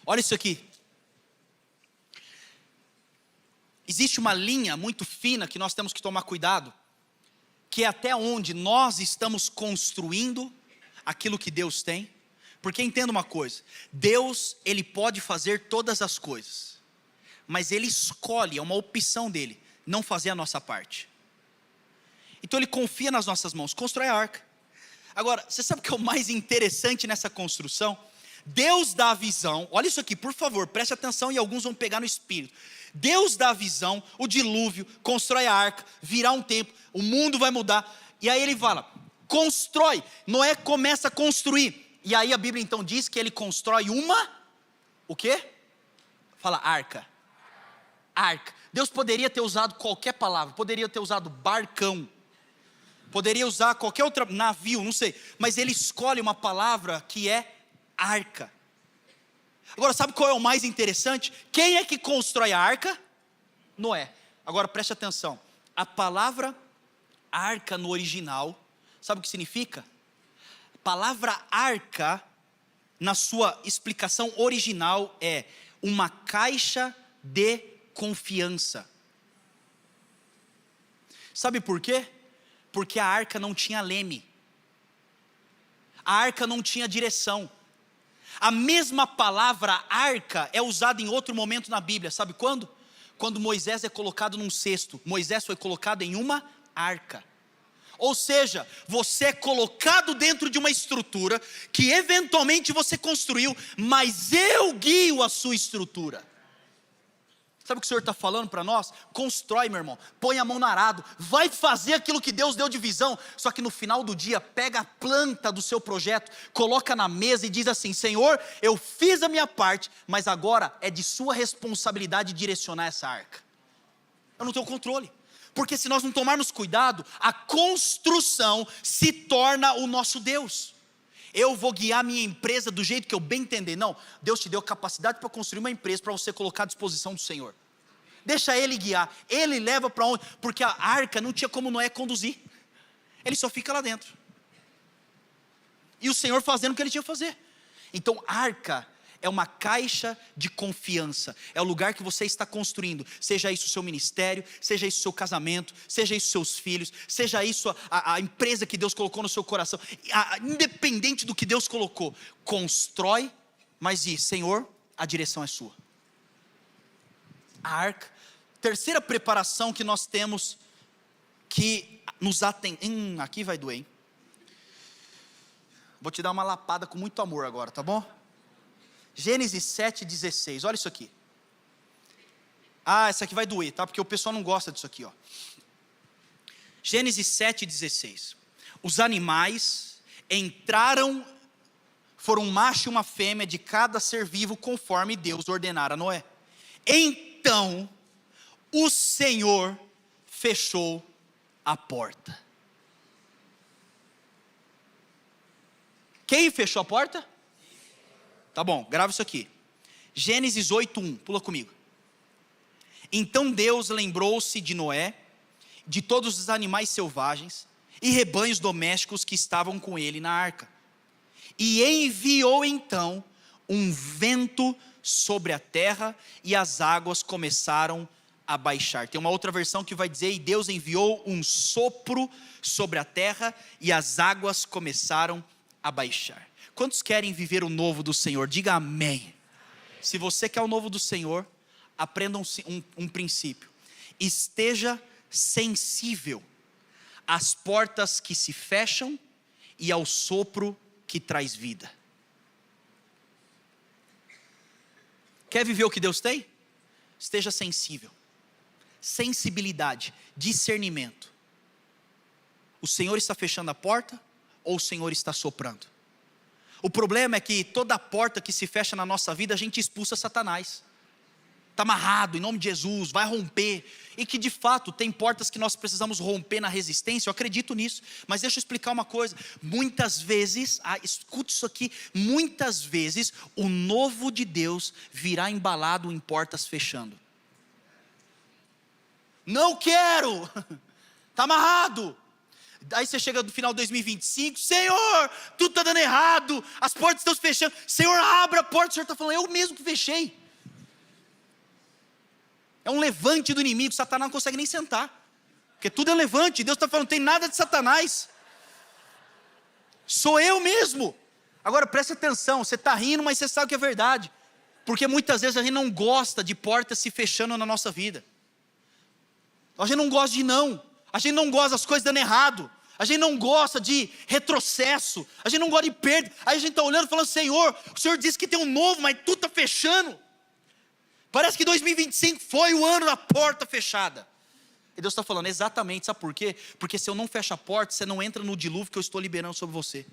Olha isso aqui. Existe uma linha muito fina que nós temos que tomar cuidado, que é até onde nós estamos construindo aquilo que Deus tem. Porque entenda uma coisa, Deus, Ele pode fazer todas as coisas, mas Ele escolhe, é uma opção dEle, não fazer a nossa parte. Então Ele confia nas nossas mãos, constrói a arca. Agora, você sabe o que é o mais interessante nessa construção? Deus dá a visão, olha isso aqui, por favor, preste atenção e alguns vão pegar no espírito. Deus dá a visão, o dilúvio, constrói a arca, virá um tempo, o mundo vai mudar, e aí ele fala, constrói, Noé começa a construir, e aí a Bíblia então diz que ele constrói o quê? Fala arca. Deus poderia ter usado qualquer palavra, poderia ter usado barcão, poderia usar qualquer outro navio, não sei, mas ele escolhe uma palavra que é arca. Agora sabe qual é o mais interessante? Quem é que constrói a arca? Noé. Agora preste atenção, a palavra arca no original, sabe o que significa? A palavra arca, na sua explicação original, é uma caixa de confiança. Sabe por quê? Porque a arca não tinha leme, a arca não tinha direção. A mesma palavra arca é usada em outro momento na Bíblia, sabe quando? Quando Moisés é colocado num cesto, Moisés foi colocado em uma arca. Ou seja, você é colocado dentro de uma estrutura que eventualmente você construiu, mas eu guio a sua estrutura. Sabe o que o Senhor está falando para nós? Constrói, meu irmão, põe a mão no arado, vai fazer aquilo que Deus deu de visão, só que no final do dia, pega a planta do seu projeto, coloca na mesa e diz assim, Senhor, eu fiz a minha parte, mas agora é de sua responsabilidade direcionar essa arca. Eu não tenho controle, porque se nós não tomarmos cuidado, a construção se torna o nosso Deus. Eu vou guiar minha empresa do jeito que eu bem entender. Não, Deus te deu capacidade para construir uma empresa, para você colocar à disposição do Senhor. Deixa Ele guiar, Ele leva para onde? Porque a arca não tinha como Noé conduzir, ele só fica lá dentro, e o Senhor fazendo o que Ele tinha que fazer. Então arca é uma caixa de confiança, é o lugar que você está construindo, seja isso o seu ministério, seja isso o seu casamento, seja isso os seus filhos, seja isso a empresa que Deus colocou no seu coração, independente do que Deus colocou, constrói, mas diz, Senhor, a direção é sua. A arca, terceira preparação que nós temos, que nos atende, aqui vai doer, hein? Vou te dar uma lapada com muito amor agora, tá bom? Gênesis 7,16, olha isso aqui. Essa aqui vai doer, tá? Porque o pessoal não gosta disso aqui, ó. Gênesis 7,16. Os animais entraram, foram um macho e uma fêmea de cada ser vivo, conforme Deus ordenara a Noé. Então, o Senhor fechou a porta. Quem fechou a porta? Tá bom, grava isso aqui. Gênesis 8:1, pula comigo. Então Deus lembrou-se de Noé, de todos os animais selvagens e rebanhos domésticos que estavam com ele na arca. E enviou então um vento sobre a terra e as águas começaram a baixar. Tem uma outra versão que vai dizer, e Deus enviou um sopro sobre a terra e as águas começaram a baixar. Quantos querem viver o novo do Senhor? Diga amém. Se você quer o novo do Senhor, aprenda um princípio. Esteja sensível às portas que se fecham e ao sopro que traz vida. Quer viver o que Deus tem? Esteja sensível. Sensibilidade, discernimento. O Senhor está fechando a porta ou o Senhor está soprando? O problema é que toda porta que se fecha na nossa vida, a gente expulsa Satanás. Está amarrado, em nome de Jesus, vai romper. E que de fato tem portas que nós precisamos romper na resistência, eu acredito nisso. Mas deixa eu explicar uma coisa. Muitas vezes, escute isso aqui, muitas vezes o novo de Deus virá embalado em portas fechando. Não quero, está amarrado. Aí você chega no final de 2025, Senhor, tudo está dando errado, as portas estão se fechando, Senhor, abra a porta. O Senhor está falando, eu mesmo que fechei. É um levante do inimigo, Satanás não consegue nem sentar, porque tudo é levante. Deus está falando, não tem nada de Satanás, sou eu mesmo. Agora preste atenção, você está rindo, mas você sabe que é verdade, porque muitas vezes a gente não gosta de portas se fechando na nossa vida. A gente não gosta de não, a gente não gosta das coisas dando errado, a gente não gosta de retrocesso, a gente não gosta de perda. Aí a gente está olhando e falando, Senhor, o Senhor disse que tem um novo, mas tudo está fechando. Parece que 2025 foi o ano da porta fechada. E Deus está falando, exatamente, sabe por quê? Porque se eu não fecho a porta, você não entra no dilúvio que eu estou liberando sobre você.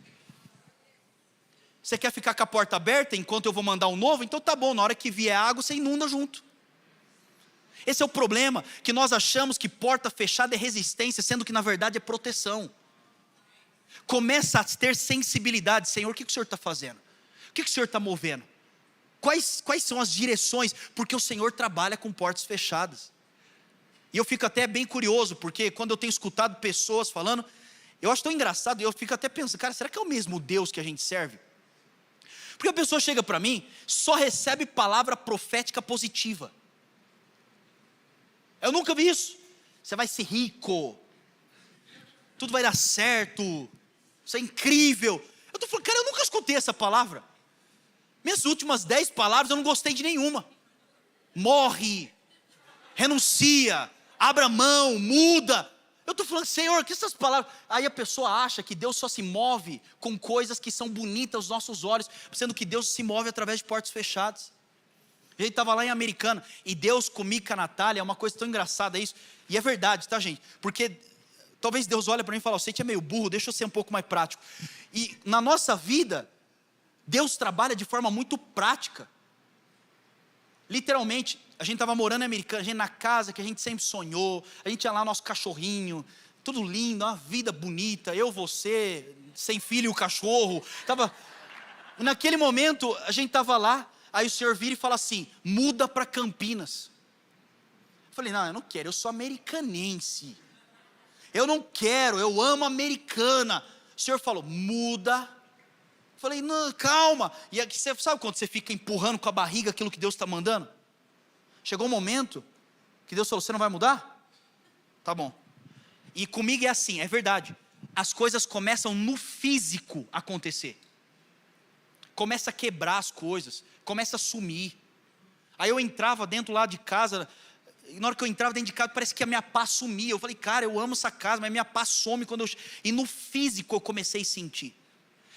Você quer ficar com a porta aberta enquanto eu vou mandar um novo? Então tá bom, na hora que vier água, você inunda junto. Esse é o problema, que nós achamos que porta fechada é resistência, sendo que na verdade é proteção. Começa a ter sensibilidade, Senhor, o que o Senhor está fazendo? O que o Senhor está movendo? Quais são as direções? Porque o Senhor trabalha com portas fechadas. E eu fico até bem curioso, porque quando eu tenho escutado pessoas falando, eu acho tão engraçado, eu fico até pensando, cara, será que é o mesmo Deus que a gente serve? Porque a pessoa chega para mim, só recebe palavra profética positiva. Eu nunca vi isso. Você vai ser rico, tudo vai dar certo, isso é incrível. Eu estou falando, cara, eu nunca escutei essa palavra. Minhas últimas 10 palavras eu não gostei de nenhuma. Morre, renuncia, abra mão, muda. Eu estou falando, Senhor, que essas palavras. Aí a pessoa acha que Deus só se move com coisas que são bonitas aos nossos olhos, sendo que Deus se move através de portas fechadas. A gente estava lá em Americana, e Deus comigo com a Natália, é uma coisa tão engraçada isso, e é verdade, tá gente, porque talvez Deus olhe para mim e fale, você é meio burro, deixa eu ser um pouco mais prático. E na nossa vida, Deus trabalha de forma muito prática. Literalmente, a gente estava morando em Americana, a gente na casa que a gente sempre sonhou, a gente tinha lá nosso cachorrinho, tudo lindo, uma vida bonita, eu, você, sem filho e o cachorro, naquele momento, a gente estava lá, aí o Senhor vira e fala assim, muda para Campinas. Eu falei, não, eu não quero, eu sou americanense, eu não quero, eu amo Americana. O Senhor falou, muda. Eu falei, não, calma. E aqui, você sabe quando você fica empurrando com a barriga aquilo que Deus está mandando? Chegou um momento que Deus falou, você não vai mudar? Tá bom. E comigo é assim, é verdade, as coisas começam no físico a acontecer. Começa a quebrar as coisas, começa a sumir. Aí eu entrava dentro lá de casa, e na hora que eu entrava dentro de casa, parece que a minha paz sumia. Eu falei, cara, eu amo essa casa, mas minha paz some quando eu... E no físico eu comecei a sentir.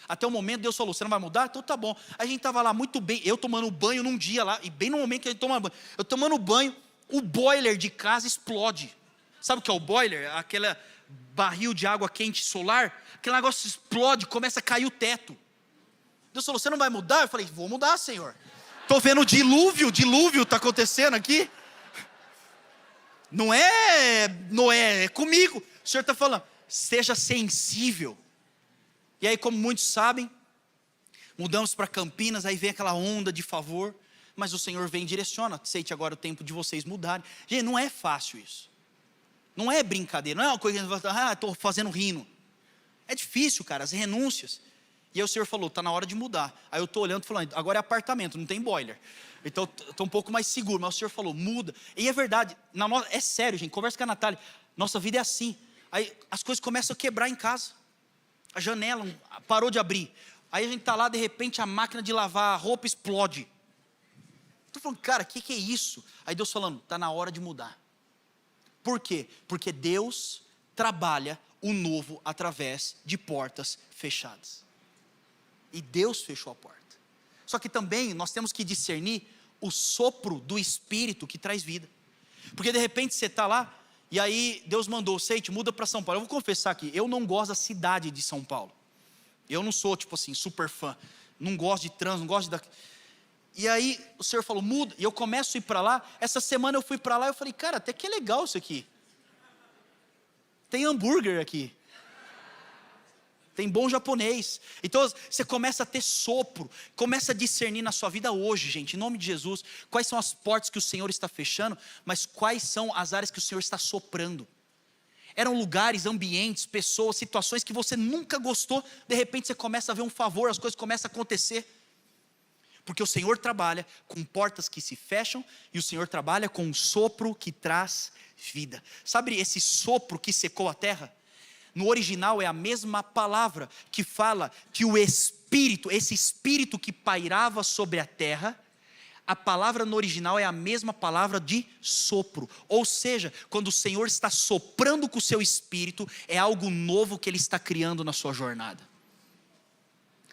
Até o momento Deus falou, você não vai mudar? Então tá bom. Aí a gente estava lá muito bem, eu tomando banho num dia lá, e bem no momento que a gente toma banho, eu tomando banho, o boiler de casa explode. Sabe o que é o boiler? Aquele barril de água quente solar, aquele negócio explode, começa a cair o teto. Deus falou, você não vai mudar? Eu falei, vou mudar, Senhor. Estou vendo dilúvio está acontecendo aqui. Não é Noé, é comigo. O Senhor está falando, seja sensível. E aí, como muitos sabem, mudamos para Campinas, aí vem aquela onda de favor, mas o Senhor vem e direciona, aceite agora o tempo de vocês mudarem. Gente, não é fácil isso. Não é brincadeira, não é uma coisa que a gente vai falar, estou fazendo rindo. É difícil, cara, as renúncias. E aí o Senhor falou, está na hora de mudar. Aí eu estou olhando e falando, agora é apartamento, não tem boiler. Então estou um pouco mais seguro, mas o Senhor falou, muda. E é verdade, é sério, gente, conversa com a Natália, nossa vida é assim. Aí as coisas começam a quebrar em casa. A janela parou de abrir. Aí a gente está lá, de repente a máquina de lavar a roupa explode. Estou falando, cara, o que é isso? Aí Deus falando, está na hora de mudar. Por quê? Porque Deus trabalha o novo através de portas fechadas. E Deus fechou a porta. Só que também nós temos que discernir o sopro do Espírito que traz vida. Porque de repente você está lá, e aí Deus mandou, Seite, muda para São Paulo. Eu vou confessar aqui, eu não gosto da cidade de São Paulo. Eu não sou, tipo assim, super fã. Não gosto de trânsito, não gosto E aí o Senhor falou, muda. E eu começo a ir para lá. Essa semana eu fui para lá e eu falei, cara, até que é legal isso aqui. Tem hambúrguer aqui. Tem bom japonês. Então você começa a ter sopro. Começa a discernir na sua vida hoje, gente, em nome de Jesus. Quais são as portas que o Senhor está fechando, mas quais são as áreas que o Senhor está soprando. Eram lugares, ambientes, pessoas, situações que você nunca gostou. De repente você começa a ver um favor, as coisas começam a acontecer. Porque o Senhor trabalha com portas que se fecham e o Senhor trabalha com um sopro que traz vida. Sabe esse sopro que secou a terra? No original é a mesma palavra que fala que o Espírito, esse Espírito que pairava sobre a terra, a palavra no original é a mesma palavra de sopro. Ou seja, quando o Senhor está soprando com o seu Espírito, é algo novo que Ele está criando na sua jornada.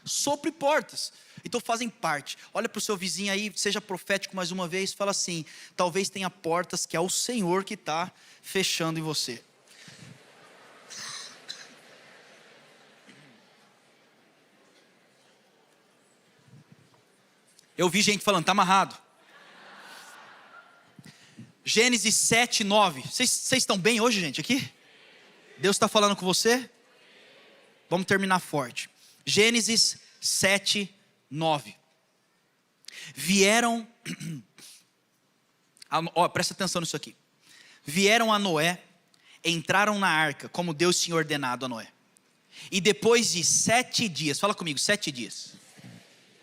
Sopro e portas, então fazem parte. Olha para o seu vizinho aí, seja profético mais uma vez, fala assim, talvez tenha portas que é o Senhor que está fechando em você. Eu vi gente falando, está amarrado. Gênesis 7, 9. Vocês estão bem hoje, gente, aqui? Deus está falando com você? Vamos terminar forte. Gênesis 7, 9. Vieram, presta atenção nisso aqui. Vieram a Noé, entraram na arca, como Deus tinha ordenado a Noé. E depois de 7 dias, fala comigo, 7 dias.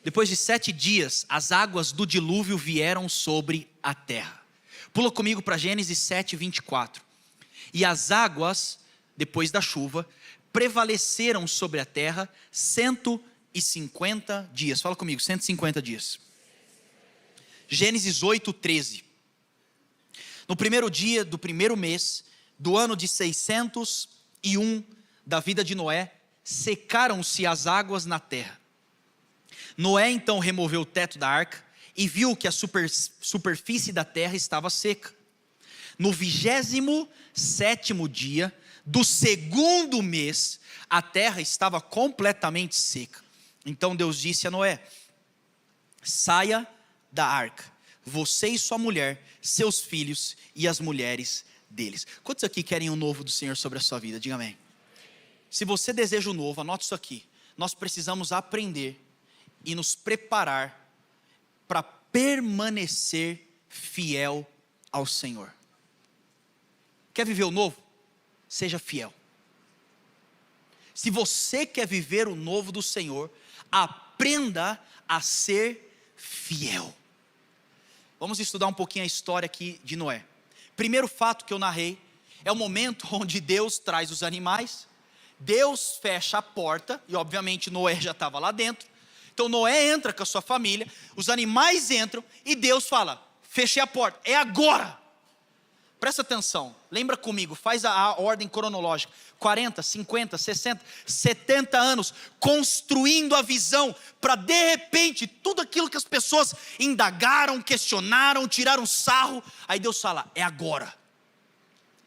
Depois de 7 dias, as águas do dilúvio vieram sobre a terra. Pula comigo para Gênesis 7, 24. E as águas, depois da chuva, prevaleceram sobre a terra 150 dias. Fala comigo, 150 dias. Gênesis 8, 13. No primeiro dia do primeiro mês, do ano de 601 da vida de Noé, secaram-se as águas na terra. Noé então removeu o teto da arca e viu que a superfície da terra estava seca. No 27º dia do segundo mês, a terra estava completamente seca. Então Deus disse a Noé, saia da arca, você e sua mulher, seus filhos e as mulheres deles. Quantos aqui querem o novo do Senhor sobre a sua vida? Diga amém. Se você deseja o novo, anote isso aqui. Nós precisamos aprender e nos preparar para permanecer fiel ao Senhor. Quer viver o novo? Seja fiel. Se você quer viver o novo do Senhor, aprenda a ser fiel. Vamos estudar um pouquinho a história aqui de Noé. Primeiro fato que eu narrei é o momento onde Deus traz os animais, Deus fecha a porta, e obviamente Noé já estava lá dentro. Então Noé entra com a sua família, os animais entram e Deus fala, fechei a porta, é agora. Presta atenção, lembra comigo, faz a ordem cronológica, 40, 50, 60, 70 anos, construindo a visão, para de repente, tudo aquilo que as pessoas indagaram, questionaram, tiraram sarro, aí Deus fala, é agora.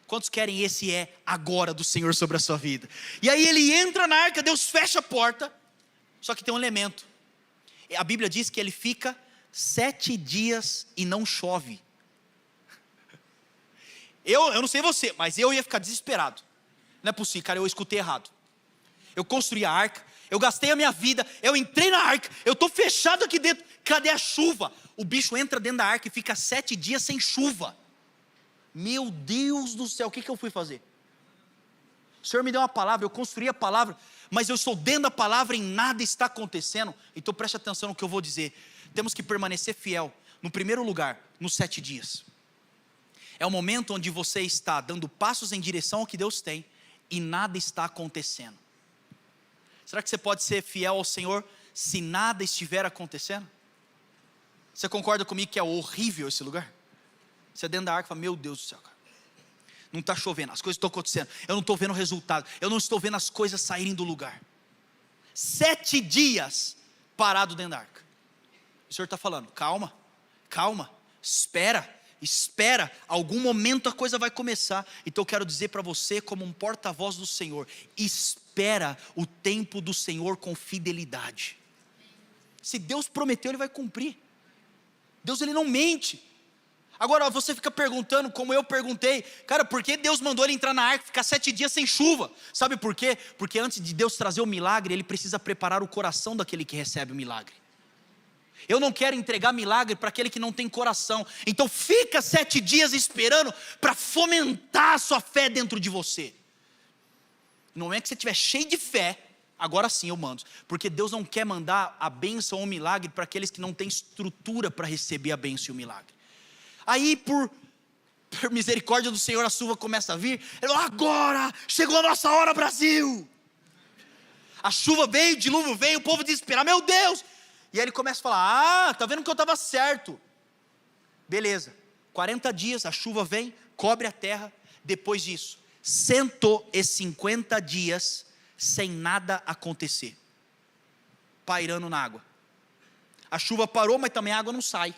Quantos querem esse é agora do Senhor sobre a sua vida? E aí ele entra na arca, Deus fecha a porta, só que tem um elemento, a Bíblia diz que ele fica 7 dias e não chove. Eu não sei você, mas eu ia ficar desesperado. Não é possível, cara, eu escutei errado. Eu construí a arca, eu gastei a minha vida, eu entrei na arca, eu estou fechado aqui dentro, cadê a chuva? O bicho entra dentro da arca e fica 7 dias sem chuva. Meu Deus do céu, o que eu fui fazer? O Senhor me deu uma palavra, eu construí a palavra, mas eu estou dentro da palavra e nada está acontecendo. Então preste atenção no que eu vou dizer. Temos que permanecer fiel, no primeiro lugar, nos 7 dias. É o momento onde você está dando passos em direção ao que Deus tem e nada está acontecendo. Será que você pode ser fiel ao Senhor se nada estiver acontecendo? Você concorda comigo que é horrível esse lugar? Você dentro da arca fala, meu Deus do céu, cara. Não está chovendo, as coisas estão acontecendo, eu não estou vendo o resultado, eu não estou vendo as coisas saírem do lugar. 7 dias parado dentro da arca. O Senhor está falando, calma, espera, algum momento a coisa vai começar. Então eu quero dizer para você, como um porta-voz do Senhor, espera o tempo do Senhor com fidelidade. Se Deus prometeu, Ele vai cumprir. Deus, Ele não mente. Agora você fica perguntando, como eu perguntei, cara, por que Deus mandou ele entrar na arca, ficar 7 dias sem chuva? Sabe por quê? Porque antes de Deus trazer o milagre, Ele precisa preparar o coração daquele que recebe o milagre. Eu não quero entregar milagre para aquele que não tem coração. Então fica 7 dias esperando para fomentar a sua fé dentro de você. No momento que você estiver cheio de fé, agora sim eu mando. Porque Deus não quer mandar a bênção ou o milagre para aqueles que não têm estrutura para receber a bênção e o milagre. Aí por misericórdia do Senhor, a chuva começa a vir. Ele fala, agora chegou a nossa hora, Brasil. A chuva veio, o dilúvio veio, o povo desesperado, meu Deus. E aí ele começa a falar, tá vendo que eu estava certo. Beleza, 40 dias, a chuva vem, cobre a terra. Depois disso, 150 dias sem nada acontecer, pairando na água. A chuva parou, mas também a água não sai.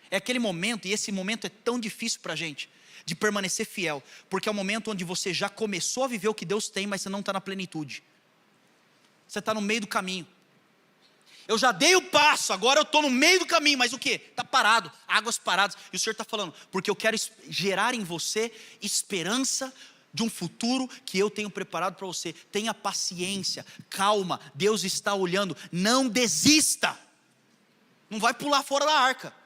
É aquele momento, e esse momento é tão difícil para a gente, de permanecer fiel, porque é o momento onde você já começou a viver o que Deus tem, mas você não está na plenitude. Você está no meio do caminho. Eu já dei o passo, agora eu estou no meio do caminho, mas o que? Está parado, águas paradas. E o Senhor está falando, porque eu quero gerar em você esperança de um futuro que eu tenho preparado para você. Tenha paciência, calma, Deus está olhando, não desista. Não vai pular fora da arca.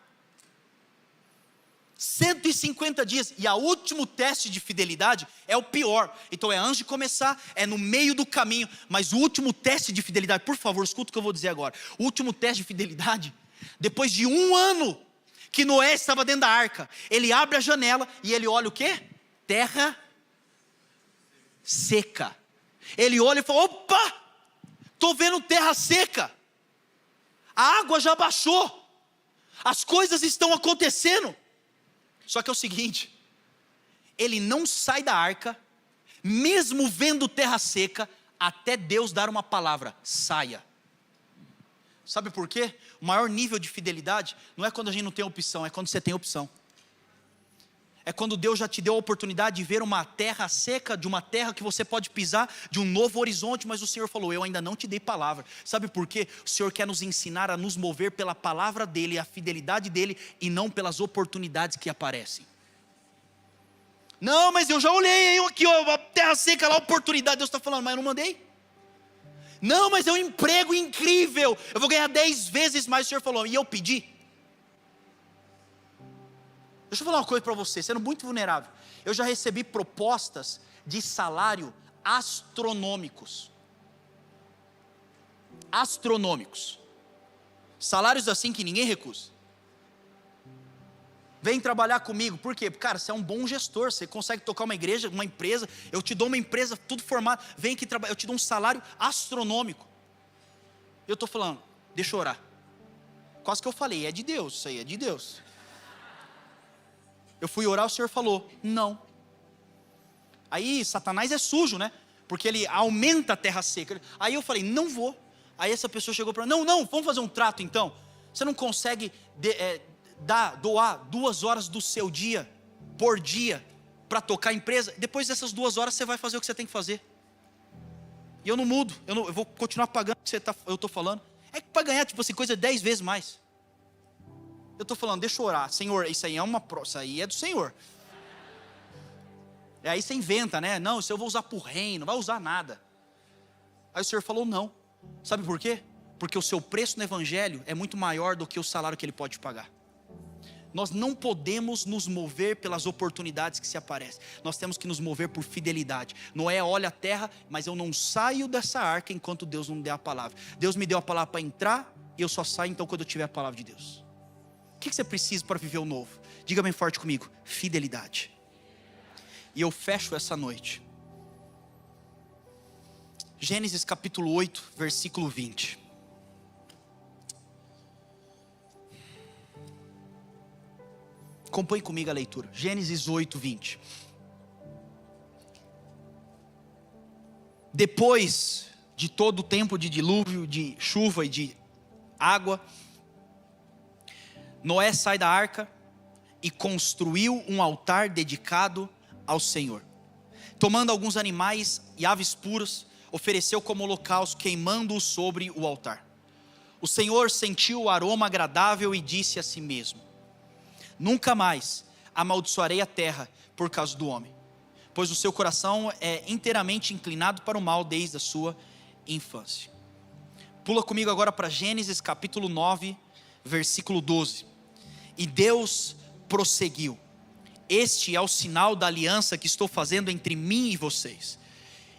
150 dias, e o último teste de fidelidade é o pior. Então é antes de começar, é no meio do caminho, mas o último teste de fidelidade, por favor, escuta o que eu vou dizer agora. O último teste de fidelidade, depois de 1 ano que Noé estava dentro da arca, ele abre a janela e ele olha o quê? Terra seca. Ele olha e fala, opa, estou vendo terra seca, a água já baixou, as coisas estão acontecendo. Só que é o seguinte, ele não sai da arca, mesmo vendo terra seca, até Deus dar uma palavra, saia. Sabe por quê? O maior nível de fidelidade não é quando a gente não tem opção, é quando você tem opção. É quando Deus já te deu a oportunidade de ver uma terra seca, de uma terra que você pode pisar, de um novo horizonte, mas o Senhor falou, eu ainda não te dei palavra. Sabe por quê? O Senhor quer nos ensinar a nos mover pela palavra dEle, a fidelidade dEle, e não pelas oportunidades que aparecem. Não, mas eu já olhei aqui, ó, a terra seca lá, a oportunidade, Deus está falando, mas eu não mandei. Não, mas é um emprego incrível, eu vou ganhar 10 vezes mais, o Senhor falou, e eu pedi. Deixa eu falar uma coisa para você, sendo muito vulnerável. Eu já recebi propostas de salário astronômicos. Astronômicos. Salários assim que ninguém recusa. Vem trabalhar comigo, por quê? Cara, você é um bom gestor, você consegue tocar uma igreja, uma empresa, eu te dou uma empresa, tudo formado, vem aqui trabalhar, eu te dou um salário astronômico. Eu estou falando, deixa eu orar. Quase que eu falei, é de Deus, isso aí é de Deus. Eu fui orar, o Senhor falou, não. Aí Satanás é sujo, né? Porque ele aumenta a terra seca. Aí eu falei, não vou. Aí essa pessoa chegou para mim, não, vamos fazer um trato então. Você não consegue doar 2 horas do seu dia, por dia, para tocar a empresa? Depois dessas 2 horas você vai fazer o que você tem que fazer. E eu não mudo, eu vou continuar pagando o que eu estou falando. É que para ganhar, tipo assim, coisa 10 vezes mais. Eu estou falando, deixa eu orar, Senhor, isso aí é do Senhor. E aí você inventa, né? Não, isso eu vou usar para o reino, não vai usar nada. Aí o Senhor falou não. Sabe por quê? Porque o seu preço no evangelho é muito maior do que o salário que ele pode pagar. Nós não podemos nos mover pelas oportunidades que se aparecem. Nós temos que nos mover por fidelidade. Noé olha a terra, mas eu não saio dessa arca enquanto Deus não me der a palavra. Deus me deu a palavra para entrar, e eu só saio então quando eu tiver a palavra de Deus. O que você precisa para viver o novo? Diga bem forte comigo, fidelidade. E eu fecho essa noite. Gênesis capítulo 8, versículo 20. Acompanhe comigo a leitura. Gênesis 8, 20. Depois de todo o tempo de dilúvio, de chuva e de água, Noé sai da arca e construiu um altar dedicado ao Senhor. Tomando alguns animais e aves puras, ofereceu como holocausto, queimando-os sobre o altar. O Senhor sentiu o aroma agradável e disse a si mesmo: nunca mais amaldiçoarei a terra por causa do homem, pois o seu coração é inteiramente inclinado para o mal desde a sua infância. Pula comigo agora para Gênesis capítulo 9, versículo 12. E Deus prosseguiu: este é o sinal da aliança que estou fazendo entre mim e vocês,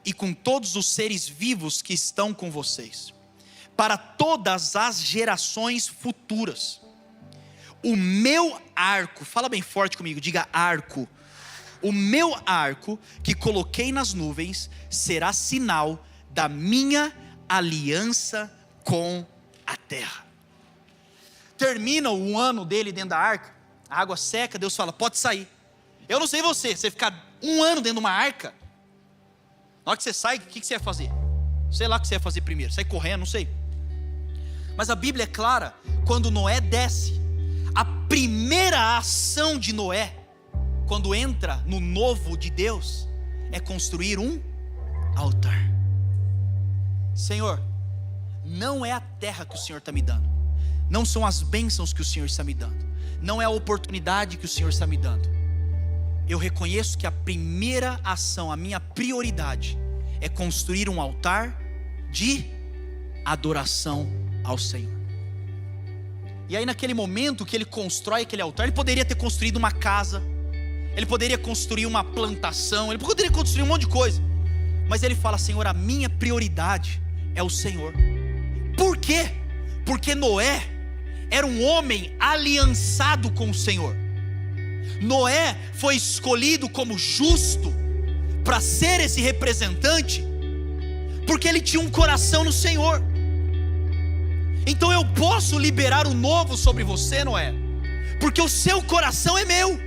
e com todos os seres vivos que estão com vocês, para todas as gerações futuras. O meu arco, fala bem forte comigo, diga arco. O meu arco que coloquei nas nuvens será sinal da minha aliança com a terra. Termina o ano dele dentro da arca, a água seca, Deus fala: pode sair. Eu não sei você ficar um ano dentro de uma arca, na hora que você sai, o que você vai fazer? Sei lá o que você vai fazer primeiro, sair correndo, não sei. Mas a Bíblia é clara, quando Noé desce, a primeira ação de Noé, quando entra no novo de Deus, é construir um altar. Senhor, não é a terra que o Senhor está me dando, não são as bênçãos que o Senhor está me dando, não é a oportunidade que o Senhor está me dando. Eu reconheço que a primeira ação, a minha prioridade, é construir um altar de adoração ao Senhor. E aí naquele momento que ele constrói aquele altar, ele poderia ter construído uma casa, ele poderia construir uma plantação, ele poderia construir um monte de coisa, mas ele fala: Senhor, a minha prioridade é o Senhor. Por quê? Porque Noé era um homem aliançado com o Senhor. Noé foi escolhido como justo para ser esse representante, porque ele tinha um coração no Senhor. Então eu posso liberar o novo sobre você, Noé, porque o seu coração é meu,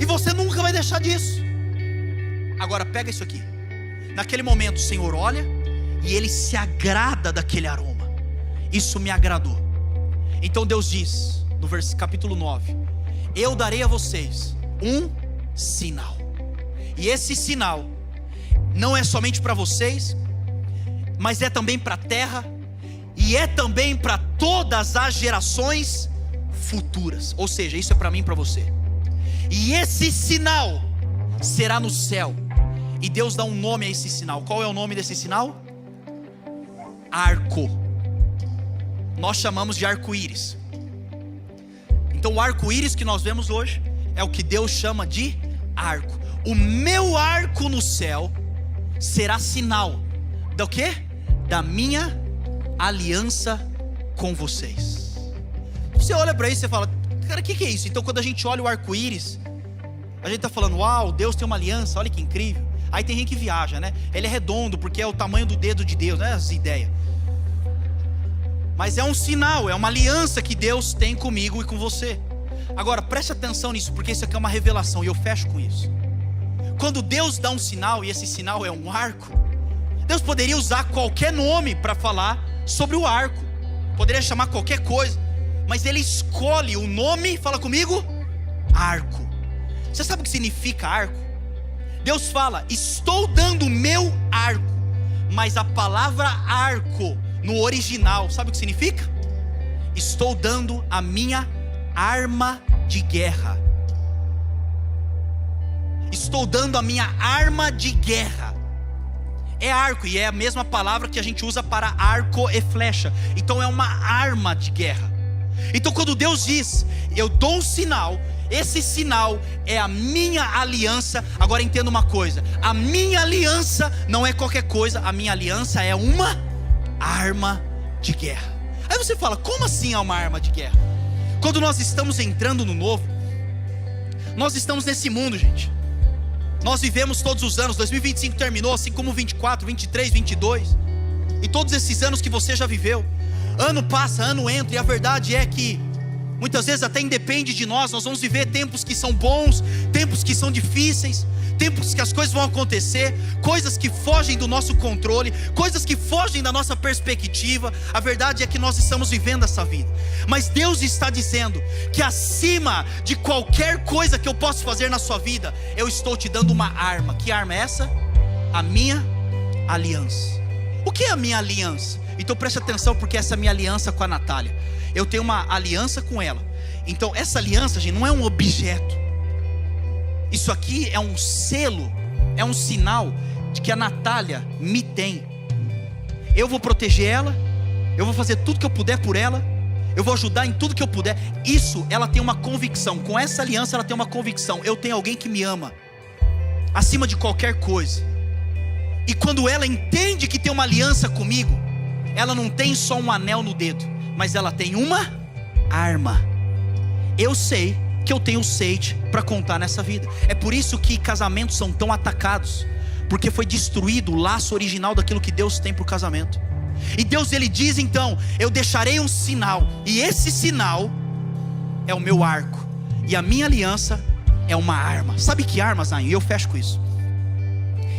e você nunca vai deixar disso. Agora pega isso aqui. Naquele momento o Senhor olha e ele se agrada daquele aroma. Isso me agradou. Então Deus diz no capítulo 9: eu darei a vocês um sinal, e esse sinal não é somente para vocês, mas é também para a terra, e é também para todas as gerações futuras. Ou seja, isso é para mim e para você. E esse sinal será no céu. E Deus dá um nome a esse sinal. Qual é o nome desse sinal? Arco. Nós chamamos de arco-íris. Então o arco-íris que nós vemos hoje é o que Deus chama de arco. O meu arco no céu será sinal do quê? Da minha aliança com vocês. Você olha para isso e fala: cara, o que é isso? Então quando a gente olha o arco-íris, a gente está falando: uau, Deus tem uma aliança, olha que incrível. Aí tem gente que viaja, né? Ele é redondo porque é o tamanho do dedo de Deus, né? As ideias. Mas é um sinal, é uma aliança que Deus tem comigo e com você. Agora preste atenção nisso, porque isso aqui é uma revelação, e eu fecho com isso. Quando Deus dá um sinal, e esse sinal é um arco, Deus poderia usar qualquer nome para falar sobre o arco, poderia chamar qualquer coisa, mas Ele escolhe o nome. Fala comigo: arco. Você sabe o que significa arco? Deus fala: estou dando o meu arco. Mas a palavra arco no original, sabe o que significa? Estou dando a minha arma de guerra. Estou dando a minha arma de guerra. É arco, e é a mesma palavra que a gente usa para arco e flecha. Então é uma arma de guerra. Então quando Deus diz: eu dou um sinal, esse sinal é a minha aliança. Agora entenda uma coisa: a minha aliança não é qualquer coisa, a minha aliança é uma arma de guerra. Aí você fala: como assim é uma arma de guerra? Quando nós estamos entrando no novo, nós estamos nesse mundo, gente. Nós vivemos todos os anos. 2025 terminou, assim como 24, 23, 22 e todos esses anos que você já viveu. Ano passa, ano entra, e a verdade é que muitas vezes até independe de nós. Nós vamos viver tempos que são bons, tempos que são difíceis, tempos que as coisas vão acontecer, coisas que fogem do nosso controle, coisas que fogem da nossa perspectiva. A verdade é que nós estamos vivendo essa vida, mas Deus está dizendo que acima de qualquer coisa que eu possa fazer na sua vida, eu estou te dando uma arma. Que arma é essa? A minha aliança. O que é a minha aliança? Então preste atenção, porque essa é a minha aliança com a Natália. Eu tenho uma aliança com ela. Então essa aliança, gente, não é um objeto. Isso aqui é um selo, é um sinal de que a Natália me tem. Eu vou proteger ela, eu vou fazer tudo que eu puder por ela, eu vou ajudar em tudo que eu puder. Isso, ela tem uma convicção. Com essa aliança ela tem uma convicção: eu tenho alguém que me ama acima de qualquer coisa. E quando ela entende que tem uma aliança comigo, ela não tem só um anel no dedo, mas ela tem uma arma. Eu sei que eu tenho sede para contar nessa vida. É por isso que casamentos são tão atacados, porque foi destruído o laço original daquilo que Deus tem para o casamento. E Deus, Ele diz então: eu deixarei um sinal, e esse sinal é o meu arco, e a minha aliança é uma arma. Sabe que arma, Zayn? E eu fecho com isso.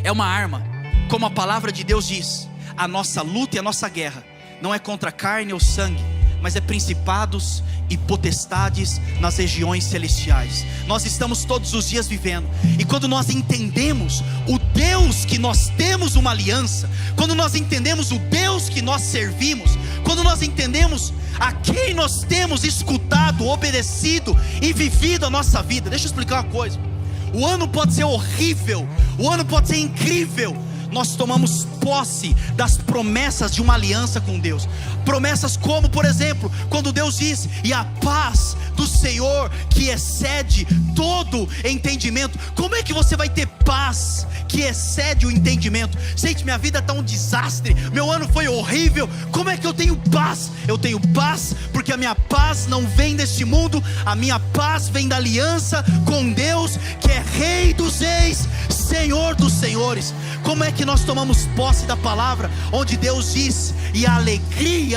É uma arma, como a palavra de Deus diz: a nossa luta e a nossa guerra não é contra carne ou sangue, mas é principados e potestades nas regiões celestiais. Nós estamos todos os dias vivendo, e quando nós entendemos o Deus que nós temos uma aliança, quando nós entendemos o Deus que nós servimos, quando nós entendemos a quem nós temos escutado, obedecido e vivido a nossa vida. Deixa eu explicar uma coisa: o ano pode ser horrível, o ano pode ser incrível, nós tomamos posse das promessas de uma aliança com Deus. Promessas como, por exemplo, quando Deus diz: e a paz do Senhor que excede todo entendimento. Como é que você vai ter paz que excede o entendimento? Gente, minha vida está um desastre, meu ano foi horrível, como é que eu tenho paz? Eu tenho paz porque a minha paz não vem deste mundo, a minha paz vem da aliança com Deus, que é Rei dos Reis, Senhor dos Senhores. Como é que nós tomamos posse da palavra, onde Deus diz: e a alegria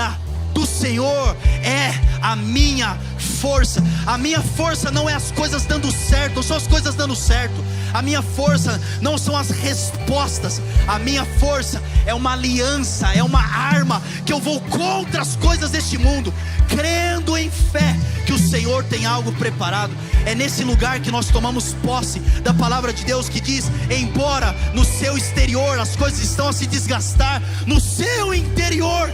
do Senhor é a minha força. A minha força não é as coisas dando certo, não são as coisas dando certo. A minha força não são as respostas. A minha força é uma aliança, é uma arma, que eu vou contra as coisas deste mundo, crendo em fé que o Senhor tem algo preparado. É nesse lugar que nós tomamos posse da palavra de Deus, que diz: embora no seu exterior as coisas estão a se desgastar, no seu interior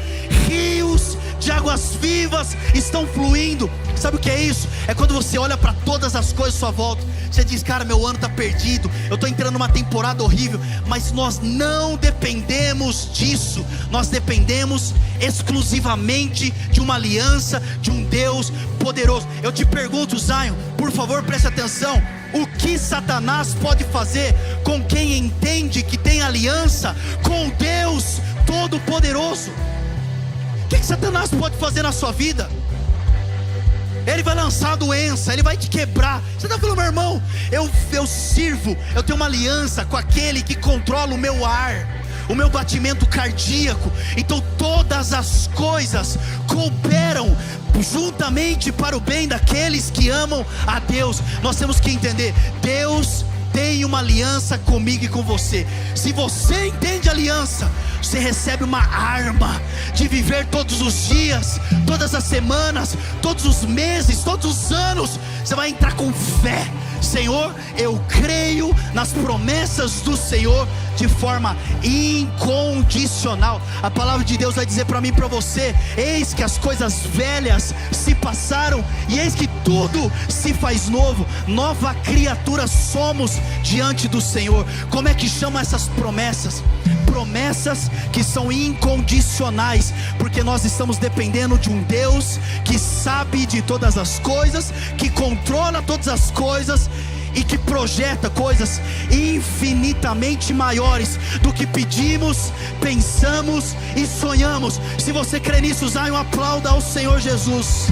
rios de águas vivas estão fluindo. Sabe o que é isso? É quando você olha para todas as coisas à sua volta, você diz: cara, meu ano está perdido, eu estou entrando numa temporada horrível. Mas nós não dependemos disso, nós dependemos exclusivamente de uma aliança, de um Deus poderoso. Eu te pergunto, Zion, por favor preste atenção: o que Satanás pode fazer com quem entende que tem aliança com Deus Todo-Poderoso? O que Satanás pode fazer na sua vida? Ele vai lançar a doença, ele vai te quebrar. Você está falando: meu irmão, eu sirvo, eu tenho uma aliança com aquele que controla o meu ar, o meu batimento cardíaco. Então todas as coisas cooperam juntamente para o bem daqueles que amam a Deus. Nós temos que entender: Deus tem uma aliança comigo e com você. Se você entende a aliança, você recebe uma arma de viver todos os dias, todas as semanas, todos os meses, todos os anos. Você vai entrar com fé: Senhor, eu creio nas promessas do Senhor de forma incondicional. A palavra de Deus vai dizer para mim e para você: eis que as coisas velhas se passaram, e eis que tudo se faz novo. Nova criatura somos diante do Senhor. Como é que chama essas promessas? Promessas que são incondicionais, porque nós estamos dependendo de um Deus que sabe de todas as coisas, que controla todas as coisas e que projeta coisas infinitamente maiores do que pedimos, pensamos e sonhamos. Se você crê nisso, Zion, aplauda ao Senhor Jesus.